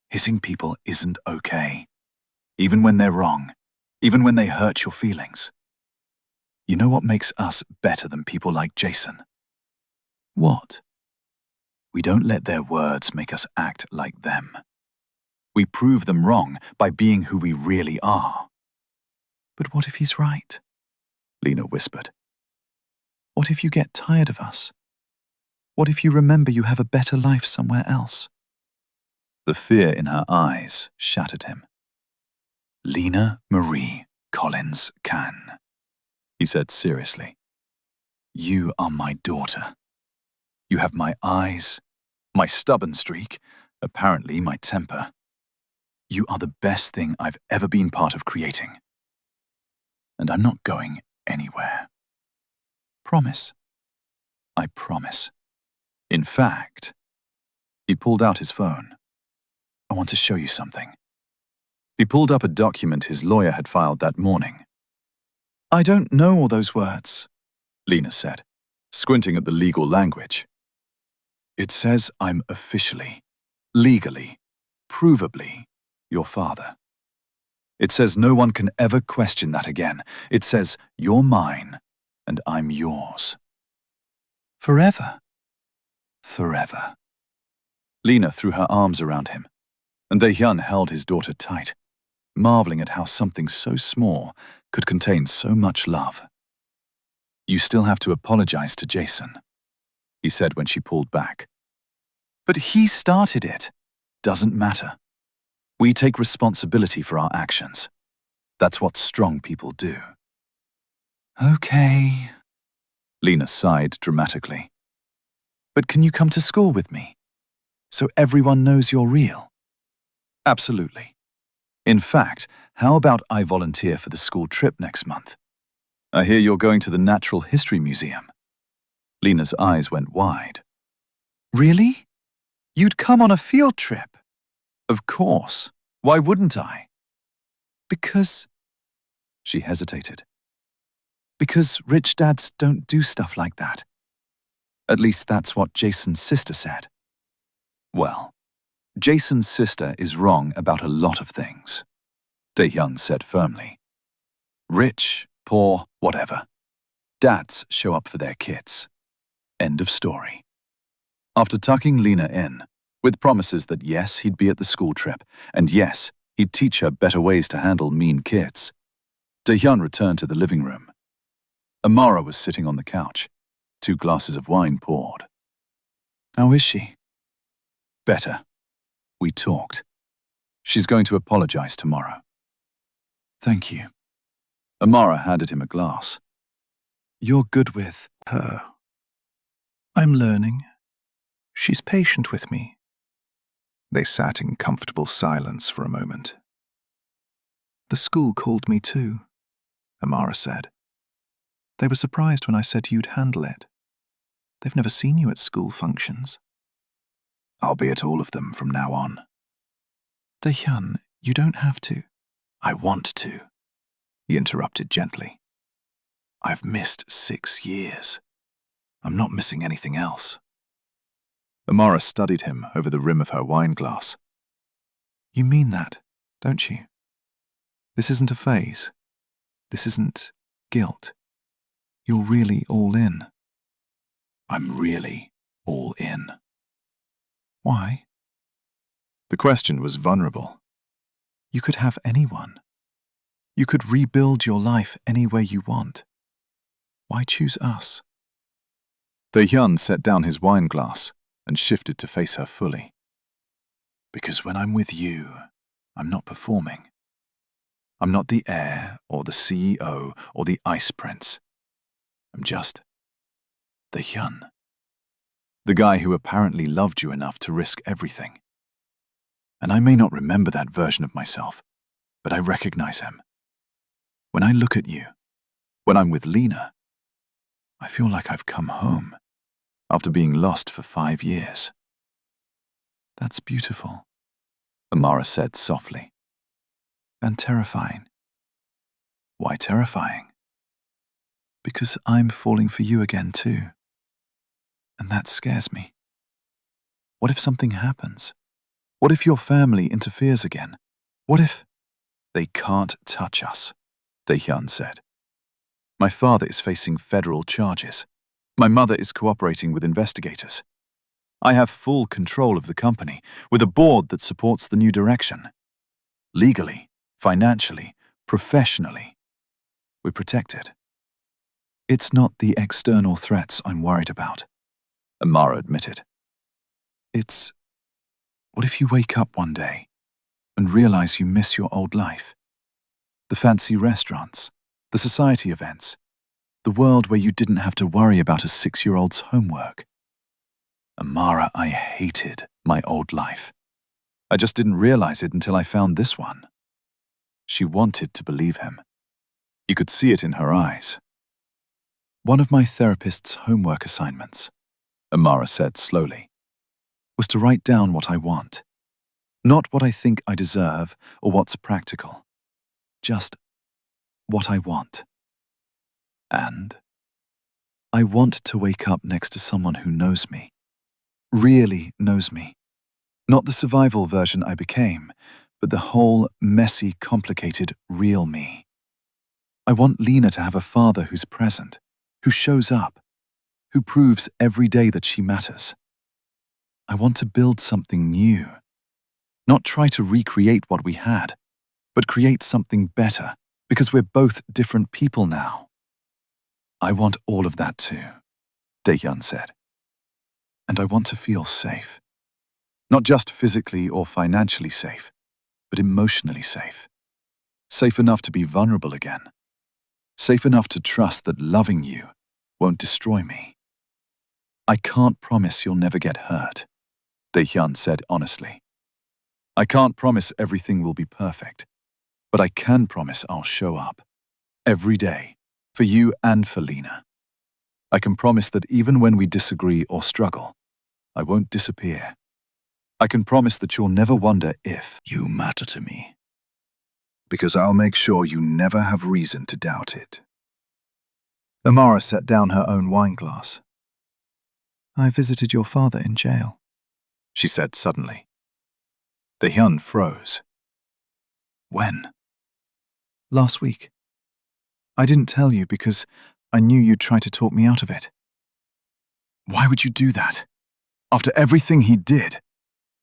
Hitting people isn't okay. Even when they're wrong. Even when they hurt your feelings. You know what makes us better than people like Jason? What? We don't let their words make us act like them. We prove them wrong by being who we really are. But what if he's right? Lena whispered. What if you get tired of us? What if you remember you have a better life somewhere else? The fear in her eyes shattered him. Lena Marie Collins Can, he said seriously. You are my daughter. You have my eyes, my stubborn streak, apparently my temper. You are the best thing I've ever been part of creating. And I'm not going anywhere. Promise. I promise. In fact, he pulled out his phone. I want to show you something. He pulled up a document his lawyer had filed that morning. I don't know all those words, Lena said, squinting at the legal language. It says I'm officially, legally, provably your father. It says no one can ever question that again. It says you're mine and I'm yours. Forever. Forever. Lena threw her arms around him, and Dae-hyun held his daughter tight, marveling at how something so small could contain so much love. You still have to apologize to Jason, he said when she pulled back. But he started it. Doesn't matter. We take responsibility for our actions. That's what strong people do. Okay, Lena sighed dramatically. But can you come to school with me? So everyone knows you're real? Absolutely. In fact, how about I volunteer for the school trip next month? I hear you're going to the Natural History Museum. Lena's eyes went wide. Really? You'd come on a field trip? Of course. Why wouldn't I? Because... She hesitated. Because rich dads don't do stuff like that. At least that's what Jason's sister said. Well, Jason's sister is wrong about a lot of things, Dae-hyun said firmly. Rich, poor, whatever. Dads show up for their kids. End of story. After tucking Lena in, with promises that yes, he'd be at the school trip, and yes, he'd teach her better ways to handle mean kids, Dae-hyun returned to the living room. Amara was sitting on the couch, 2 glasses of wine poured. How is she? Better. We talked. She's going to apologize tomorrow. Thank you. Amara handed him a glass. You're good with her. I'm learning. She's patient with me. They sat in comfortable silence for a moment. The school called me too, Amara said. They were surprised when I said you'd handle it. They've never seen you at school functions. I'll be at all of them from now on. Dae-hyun, you don't have to. I want to, he interrupted gently. I've missed 6 years. I'm not missing anything else. Amara studied him over the rim of her wine glass. You mean that, don't you? This isn't a phase. This isn't guilt. You're really all in. I'm really all in. Why? The question was vulnerable. You could have anyone. You could rebuild your life any way you want. Why choose us? Dae-hyun set down his wine glass and shifted to face her fully. Because when I'm with you, I'm not performing. I'm not the heir or the CEO or the ice prince. I'm just Dae-hyun. The guy who apparently loved you enough to risk everything. And I may not remember that version of myself, but I recognize him. When I look at you, when I'm with Lena, I feel like I've come home after being lost for 5 years. That's beautiful, Amara said softly. And terrifying. Why terrifying? Because I'm falling for you again too. And that scares me. What if something happens? What if your family interferes again? What if... They can't touch us, Dae-hyun said. My father is facing federal charges. My mother is cooperating with investigators. I have full control of the company, with a board that supports the new direction. Legally, financially, professionally, we're protected. It's not the external threats I'm worried about, Amara admitted. It's, what if you wake up one day and realize you miss your old life? The fancy restaurants, the society events, the world where you didn't have to worry about a 6-year-old's homework. Amara, I hated my old life. I just didn't realize it until I found this one. She wanted to believe him. You could see it in her eyes. One of my therapist's homework assignments, Amara said slowly, was to write down what I want. Not what I think I deserve or what's practical. Just what I want. And I want to wake up next to someone who knows me. Really knows me. Not the survival version I became, but the whole, messy, complicated, real me. I want Lena to have a father who's present, who shows up, who proves every day that she matters. I want to build something new. Not try to recreate what we had, but create something better, because we're both different people now. I want all of that too, Dae-hyun said. And I want to feel safe. Not just physically or financially safe, but emotionally safe. Safe enough to be vulnerable again. Safe enough to trust that loving you won't destroy me. I can't promise you'll never get hurt, Dae-hyun said honestly. I can't promise everything will be perfect, but I can promise I'll show up every day for you and for Lena. I can promise that even when we disagree or struggle, I won't disappear. I can promise that you'll never wonder if you matter to me, because I'll make sure you never have reason to doubt it. Amara set down her own wine glass. I visited your father in jail, she said suddenly. Dae-hyun froze. When? Last week. I didn't tell you because I knew you'd try to talk me out of it. Why would you do that? After everything he did?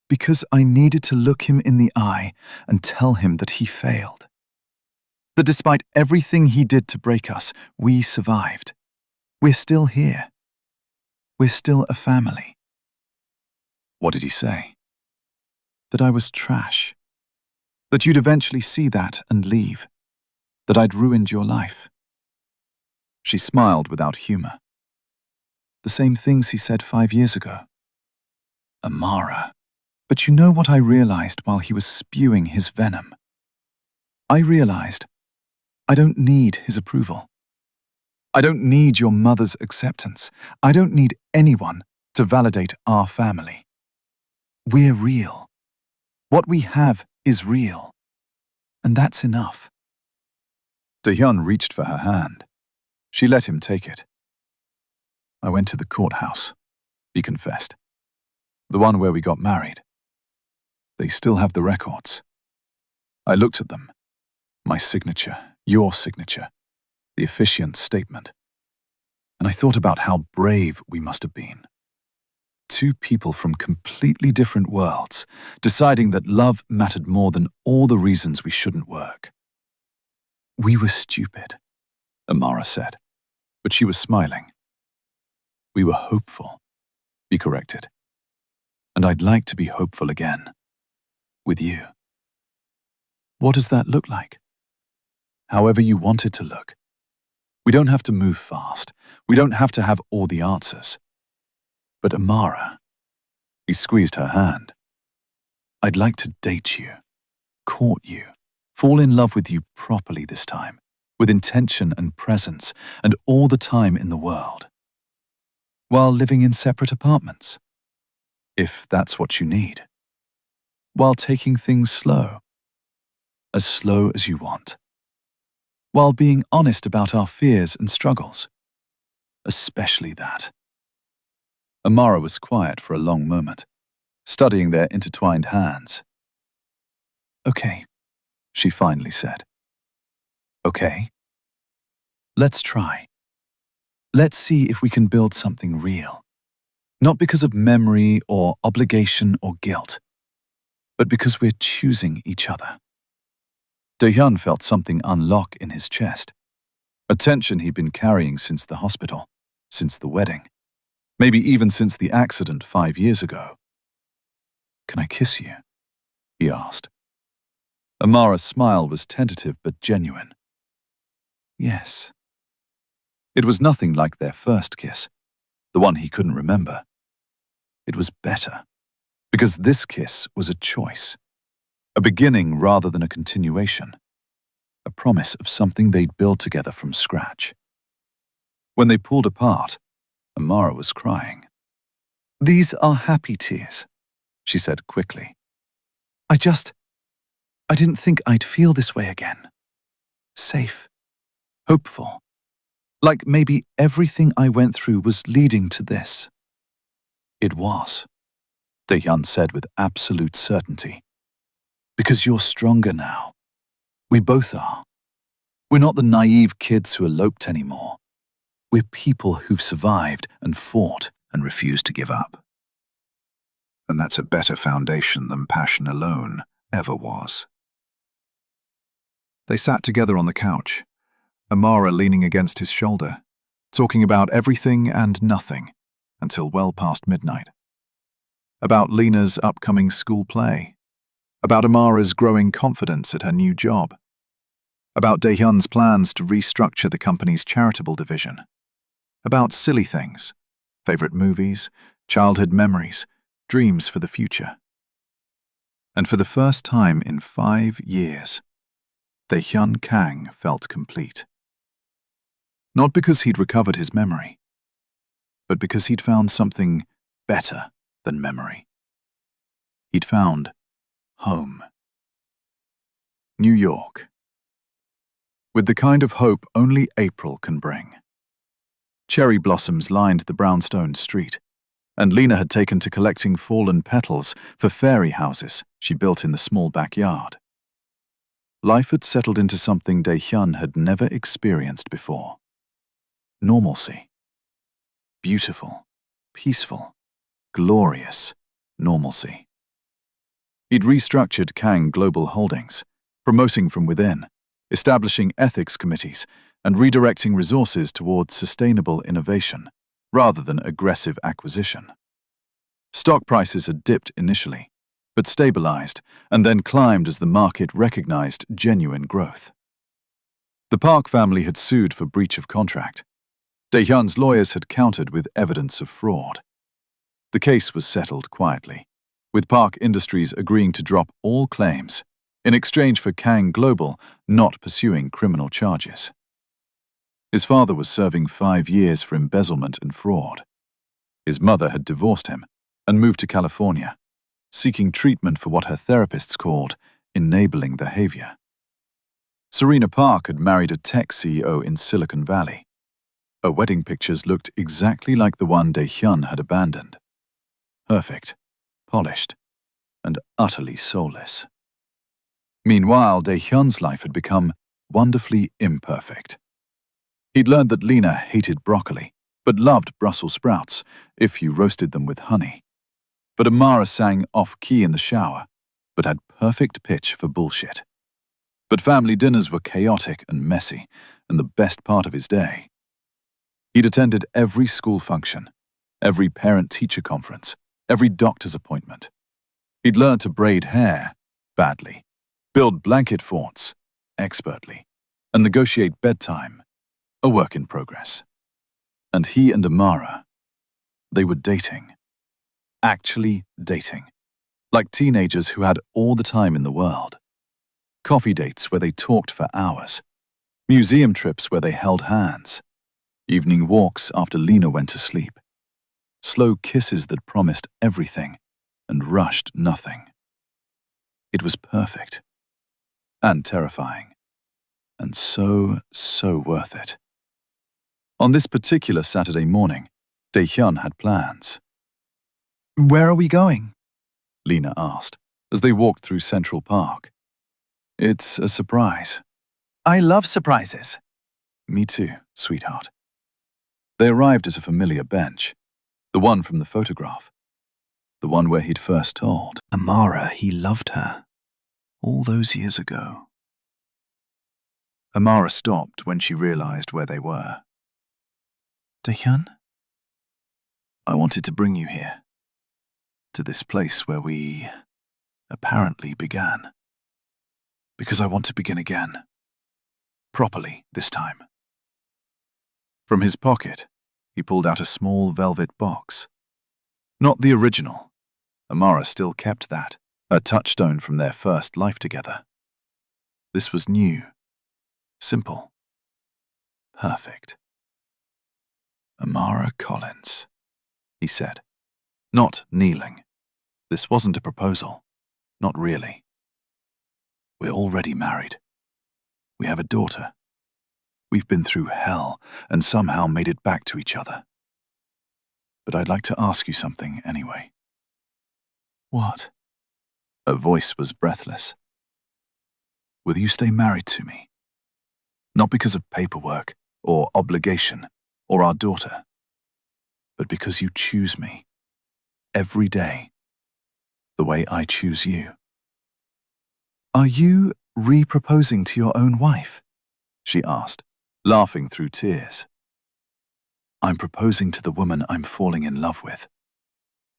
Because I needed to look him in the eye and tell him that he failed. That despite everything he did to break us, we survived. We're still here. We're still a family. What did he say? That I was trash. That you'd eventually see that and leave. That I'd ruined your life. She smiled without humor. The same things he said 5 years ago. Amara. But you know what I realized while he was spewing his venom? I realized I don't need his approval. I don't need your mother's acceptance. I don't need anyone to validate our family. We're real. What we have is real. And that's enough. Dae-hyun reached for her hand. She let him take it. I went to the courthouse, he confessed. The one where we got married. They still have the records. I looked at them. My signature, your signature, the officiant's statement. And I thought about how brave we must have been. Two people from completely different worlds, deciding that love mattered more than all the reasons we shouldn't work. We were stupid, Amara said, but she was smiling. We were hopeful, he corrected. And I'd like to be hopeful again. With you. What does that look like? However you want it to look. We don't have to move fast. We don't have to have all the answers. But Amara, he squeezed her hand. I'd like to date you, court you, fall in love with you properly this time, with intention and presence and all the time in the world. While living in separate apartments, if that's what you need. While taking things slow, as slow as you want. While being honest about our fears and struggles, especially that. Amara was quiet for a long moment, studying their intertwined hands. Okay, she finally said. Okay. Let's try. Let's see if we can build something real. Not because of memory or obligation or guilt, but because we're choosing each other. Dae-hyun felt something unlock in his chest, a tension he'd been carrying since the hospital, since the wedding, maybe even since the accident 5 years ago. Can I kiss you? He asked. Amara's smile was tentative but genuine. Yes. It was nothing like their first kiss, the one he couldn't remember. It was better, because this kiss was a choice, a beginning rather than a continuation, a promise of something they'd build together from scratch. When they pulled apart, Amara was crying. These are happy tears, she said quickly. I didn't think I'd feel this way again. Safe, hopeful, like maybe everything I went through was leading to this. It was, Dae-hyun said with absolute certainty. Because you're stronger now. We both are. We're not the naive kids who eloped anymore. We're people who've survived and fought and refused to give up. And that's a better foundation than passion alone ever was. They sat together on the couch, Amara leaning against his shoulder, talking about everything and nothing until well past midnight. About Lena's upcoming school play, about Amara's growing confidence at her new job, about Dae-hyun's plans to restructure the company's charitable division, about silly things, favorite movies, childhood memories, dreams for the future. And for the first time in 5 years, Dae-hyun Kang felt complete. Not because he'd recovered his memory, but because he'd found something better than memory. He'd found home. New York. With the kind of hope only April can bring. Cherry blossoms lined the brownstone street, and Lena had taken to collecting fallen petals for fairy houses she built in the small backyard. Life had settled into something Dae-hyun had never experienced before. Normalcy. Beautiful, peaceful, glorious normalcy. He'd restructured Kang Global Holdings, promoting from within, establishing ethics committees, and redirecting resources towards sustainable innovation, rather than aggressive acquisition. Stock prices had dipped initially, but stabilized and then climbed as the market recognized genuine growth. The Park family had sued for breach of contract. Dae-hyun's lawyers had countered with evidence of fraud. The case was settled quietly, with Park Industries agreeing to drop all claims in exchange for Kang Global not pursuing criminal charges. His father was serving 5 years for embezzlement and fraud. His mother had divorced him and moved to California, seeking treatment for what her therapists called enabling behavior. Serena Park had married a tech CEO in Silicon Valley. Her wedding pictures looked exactly like the one Dae-hyun had abandoned. Perfect, polished, and utterly soulless. Meanwhile, Dae-hyun's life had become wonderfully imperfect. He'd learned that Lena hated broccoli, but loved Brussels sprouts if you roasted them with honey. But Amara sang off-key in the shower, but had perfect pitch for bullshit. But family dinners were chaotic and messy, and the best part of his day. He'd attended every school function, every parent-teacher conference, every doctor's appointment. He'd learned to braid hair, badly, build blanket forts, expertly, and negotiate bedtime, a work in progress. And he and Amara, they were dating. Actually dating. Like teenagers who had all the time in the world. Coffee dates where they talked for hours. Museum trips where they held hands. Evening walks after Lena went to sleep. Slow kisses that promised everything and rushed nothing. It was perfect. And terrifying. And so worth it. On this particular Saturday morning, Dae-hyun had plans. Where are we going? Lena asked, as they walked through Central Park. It's a surprise. I love surprises. Me too, sweetheart. They arrived at a familiar bench, the one from the photograph, the one where he'd first told Amara he loved her, all those years ago. Amara stopped when she realized where they were. Dae-hyun, I wanted to bring you here, to this place where we apparently began. Because I want to begin again. Properly this time. From his pocket, he pulled out a small velvet box. Not the original. Amara still kept that, a touchstone from their first life together. This was new, simple, perfect. Amara Collins, he said. Not kneeling. This wasn't a proposal. Not really. We're already married. We have a daughter. We've been through hell and somehow made it back to each other. But I'd like to ask you something anyway. What? Her voice was breathless. Will you stay married to me? Not because of paperwork or obligation or our daughter, but because you choose me every day, the way I choose you. Are you re-proposing to your own wife? She asked, laughing through tears. I'm proposing to the woman I'm falling in love with,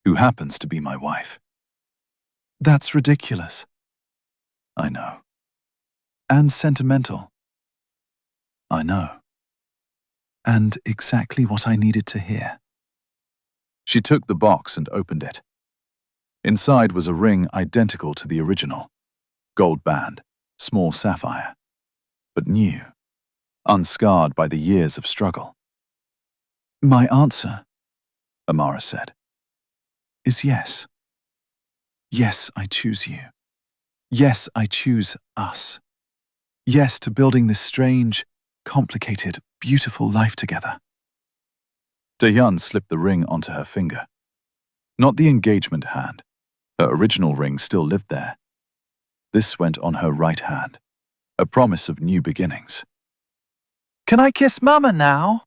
who happens to be my wife. That's ridiculous. I know. And sentimental. I know. And exactly what I needed to hear. She took the box and opened it. Inside was a ring identical to the original. Gold band, small sapphire, but new, unscarred by the years of struggle. My answer, Amara said, is yes. Yes, I choose you. Yes, I choose us. Yes to building this strange, complicated, beautiful life together. Dae-hyun slipped the ring onto her finger. Not the engagement hand. Her original ring still lived there. This went on her right hand, a promise of new beginnings. Can I kiss Mama now?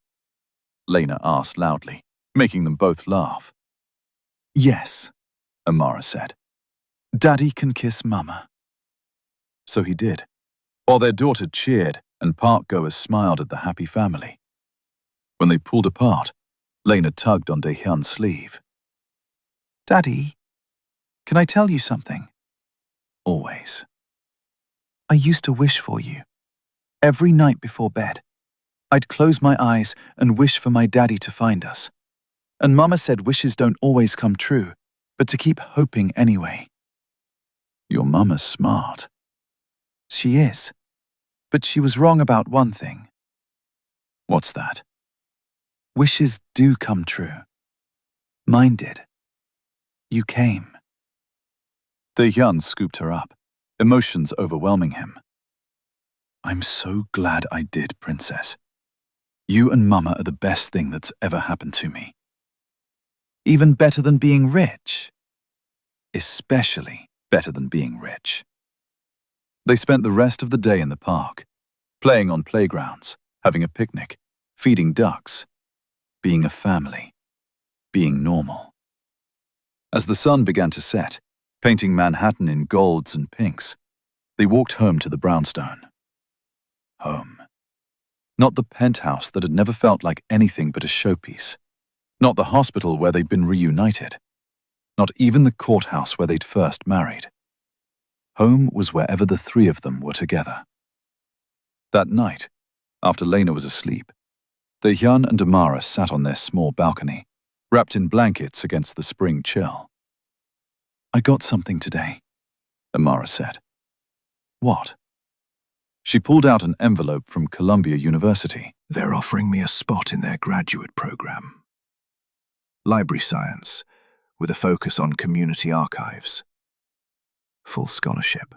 Lena asked loudly, making them both laugh. Yes, Amara said. Daddy can kiss Mama. So he did, while their daughter cheered and park-goers smiled at the happy family. When they pulled apart, Lena tugged on Dae-hyun's sleeve. Daddy, can I tell you something? Always. I used to wish for you. Every night before bed. I'd close my eyes and wish for my daddy to find us. And Mama said wishes don't always come true, but to keep hoping anyway. Your Mama's smart. She is. But she was wrong about one thing. What's that? Wishes do come true. Mine did. You came. Dae-hyun scooped her up, emotions overwhelming him. I'm so glad I did, Princess. You and Mama are the best thing that's ever happened to me. Even better than being rich. Especially better than being rich. They spent the rest of the day in the park, playing on playgrounds, having a picnic, feeding ducks, being a family, being normal. As the sun began to set, painting Manhattan in golds and pinks, they walked home to the brownstone. Home. Not the penthouse that had never felt like anything but a showpiece. Not the hospital where they'd been reunited. Not even the courthouse where they'd first married. Home was wherever the three of them were together. That night, after Lena was asleep, Dae-hyun and Amara sat on their small balcony, wrapped in blankets against the spring chill. "I got something today," Amara said. "What?" She pulled out an envelope from Columbia University. They're offering me a spot in their graduate program. Library science, with a focus on community archives. Full scholarship.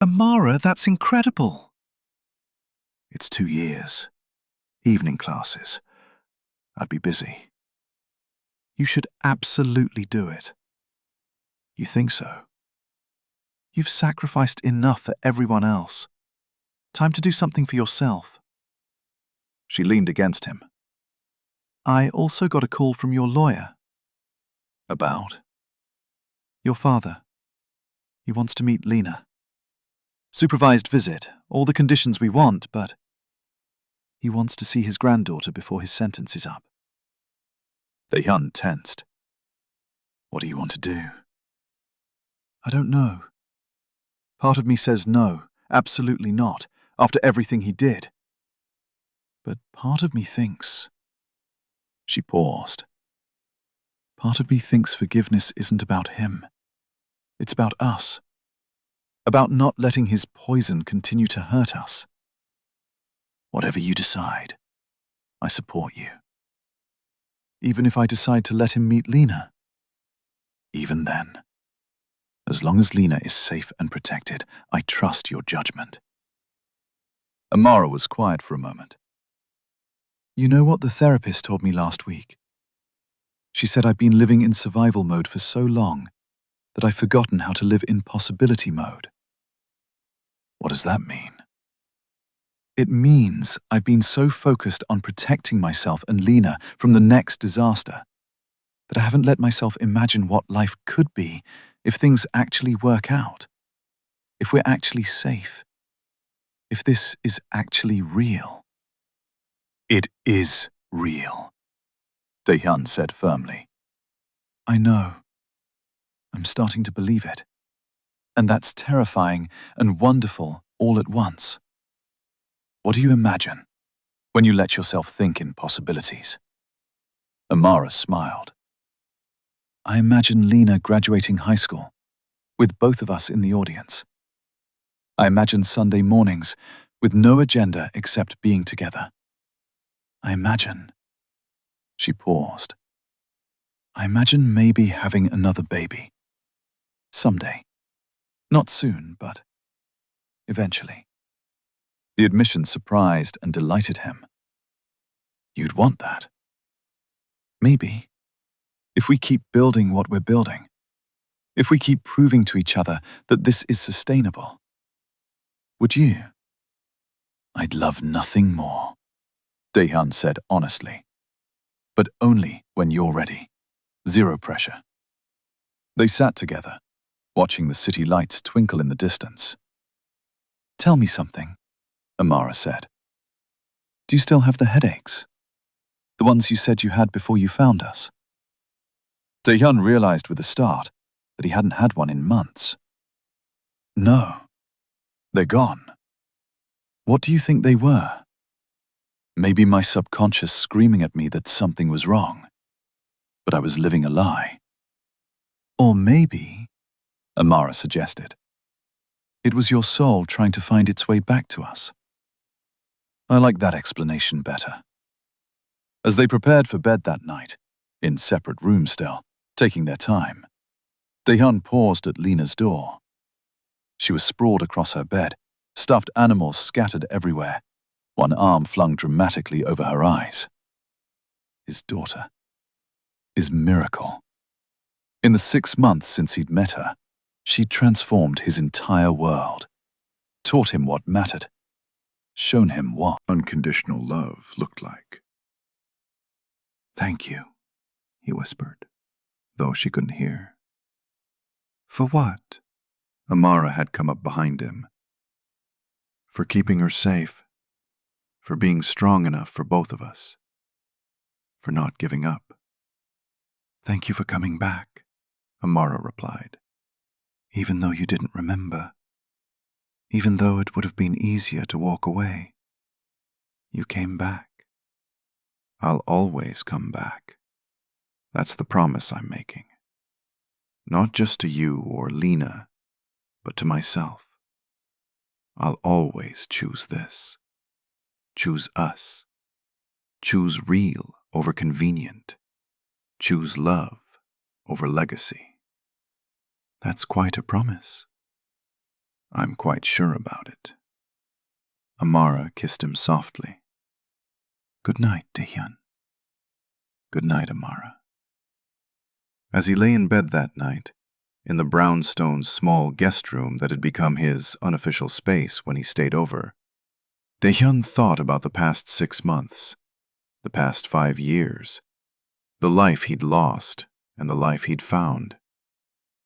Amara, that's incredible. It's 2 years. Evening classes. I'd be busy. You should absolutely do it. You think so? You've sacrificed enough for everyone else. Time to do something for yourself. She leaned against him. I also got a call from your lawyer. About? Your father. He wants to meet Lena. Supervised visit, all the conditions we want, but he wants to see his granddaughter before his sentence is up. Dae-hyun tensed. What do you want to do? I don't know. Part of me says no, absolutely not, after everything he did. But part of me thinks... She paused. Part of me thinks forgiveness isn't about him. It's about us. About not letting his poison continue to hurt us. Whatever you decide, I support you. Even if I decide to let him meet Lena? Even then. As long as Lena is safe and protected, I trust your judgment. Amara was quiet for a moment. You know what the therapist told me last week? She said I've been living in survival mode for so long that I've forgotten how to live in possibility mode. What does that mean? It means I've been so focused on protecting myself and Lena from the next disaster that I haven't let myself imagine what life could be if things actually work out, if we're actually safe, if this is actually real. It is real, Dae-hyun said firmly. I know. I'm starting to believe it. And that's terrifying and wonderful all at once. What do you imagine when you let yourself think in possibilities? Amara smiled. I imagine Lena graduating high school, with both of us in the audience. I imagine Sunday mornings with no agenda except being together. I imagine... She paused. I imagine maybe having another baby. Someday. Not soon, but eventually. The admission surprised and delighted him. You'd want that. Maybe. If we keep building what we're building. If we keep proving to each other that this is sustainable. Would you? I'd love nothing more, Dae-hyun said honestly. But only when you're ready. Zero pressure. They sat together, watching the city lights twinkle in the distance. Tell me something, Amara said. Do you still have the headaches? The ones you said you had before you found us? Dae-hyun realized with a start that he hadn't had one in months. No. They're gone. What do you think they were? Maybe my subconscious screaming at me that something was wrong. But I was living a lie. Or maybe, Amara suggested, it was your soul trying to find its way back to us. I like that explanation better. As they prepared for bed that night, in separate rooms still, taking their time, Dae-hyun paused at Lena's door. She was sprawled across her bed, stuffed animals scattered everywhere, one arm flung dramatically over her eyes. His daughter. His miracle. In the 6 months since he'd met her, she'd transformed his entire world, taught him what mattered, shown him what Unconditional love looked like. Thank you, he whispered, though she couldn't hear. For what? Amara had come up behind him. For keeping her safe. For being strong enough for both of us. For not giving up. Thank you for coming back, Amara replied. Even though you didn't remember. Even though it would have been easier to walk away. You came back. I'll always come back. That's the promise I'm making. Not just to you or Lena, but to myself. I'll always choose this. Choose us. Choose real over convenient. Choose love over legacy. That's quite a promise. I'm quite sure about it. Amara kissed him softly. Good night, Dahyun. Good night, Amara. As he lay in bed that night, in the brownstone's small guest room that had become his unofficial space when he stayed over, Dahyun thought about the past 6 months, the past 5 years, the life he'd lost and the life he'd found.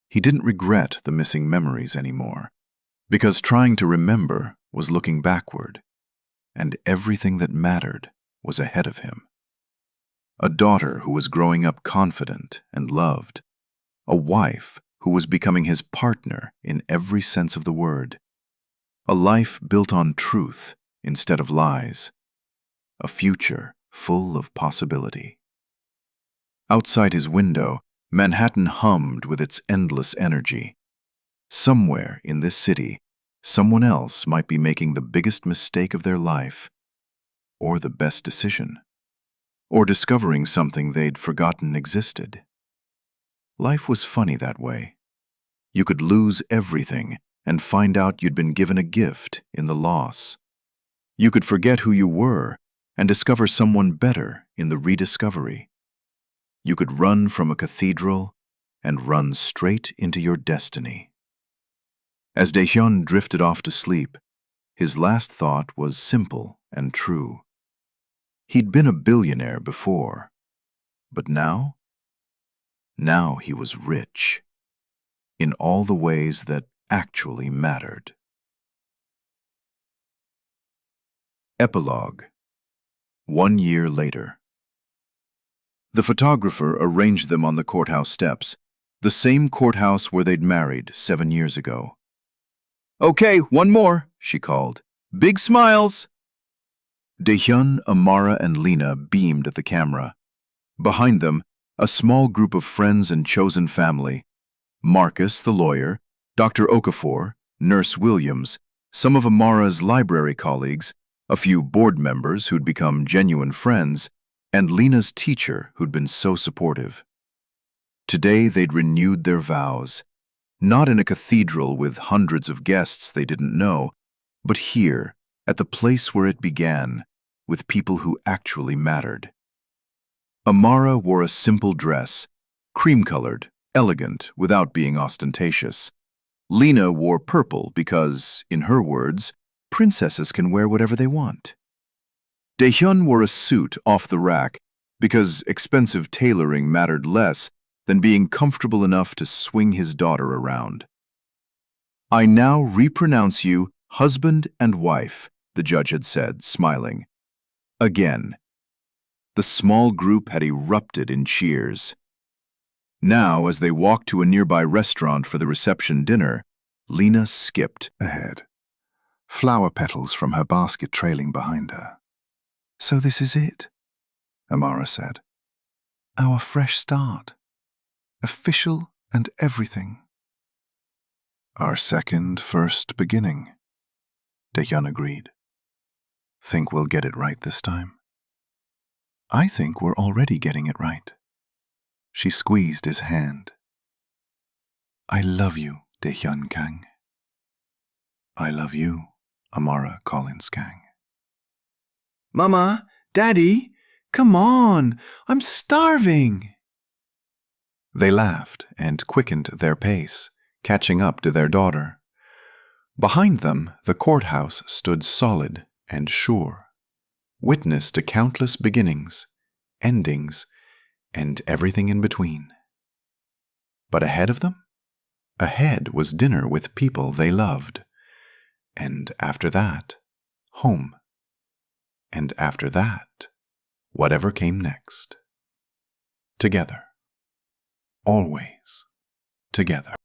He didn't regret the missing memories anymore, because trying to remember was looking backward, and everything that mattered was ahead of him. A daughter who was growing up confident and loved, a wife who was becoming his partner in every sense of the word, a life built on truth instead of lies, a future full of possibility. Outside his window, Manhattan hummed with its endless energy. Somewhere in this city, someone else might be making the biggest mistake of their life, or the best decision, or discovering something they'd forgotten existed. Life was funny that way. You could lose everything and find out you'd been given a gift in the loss. You could forget who you were and discover someone better in the rediscovery. You could run from a cathedral and run straight into your destiny. As Dahyun drifted off to sleep, his last thought was simple and true. He'd been a billionaire before, but now? Now he was rich, in all the ways that actually mattered. Epilogue. 1 year later. The photographer arranged them on the courthouse steps, the same courthouse where they'd married 7 years ago. "Okay, one more," she called. "Big smiles!" Dahyun, Amara, and Lena beamed at the camera. Behind them, a small group of friends and chosen family. Marcus, the lawyer, Dr. Okafor, Nurse Williams, some of Amara's library colleagues, a few board members who'd become genuine friends, and Lena's teacher who'd been so supportive. Today they'd renewed their vows, not in a cathedral with hundreds of guests they didn't know, but here, at the place where it began, with people who actually mattered. Amara wore a simple dress, cream-colored, elegant, without being ostentatious. Lena wore purple because, in her words, princesses can wear whatever they want. Dahyun wore a suit off the rack because expensive tailoring mattered less than being comfortable enough to swing his daughter around. "I now repronounce you husband and wife," the judge had said, smiling. Again. The small group had erupted in cheers. Now, as they walked to a nearby restaurant for the reception dinner, Lena skipped Ahead, flower petals from her basket trailing behind her. "So this is it," Amara said. "our fresh start. Official and everything." "Our second first beginning," Dahyun agreed. "Think we'll get it right this time?" "I think we're already getting it right." She squeezed his hand. "I love you, Dahyun Kang." "I love you, Amara Collins Kang." Mama, Daddy, come on, I'm starving. They laughed and quickened their pace, catching up to their daughter. Behind them, the courthouse stood solid and sure, witness to countless beginnings, endings, and everything in between. But ahead of them? Ahead was dinner with people they loved. And after that, home. And after that, whatever came next. Together. Always together.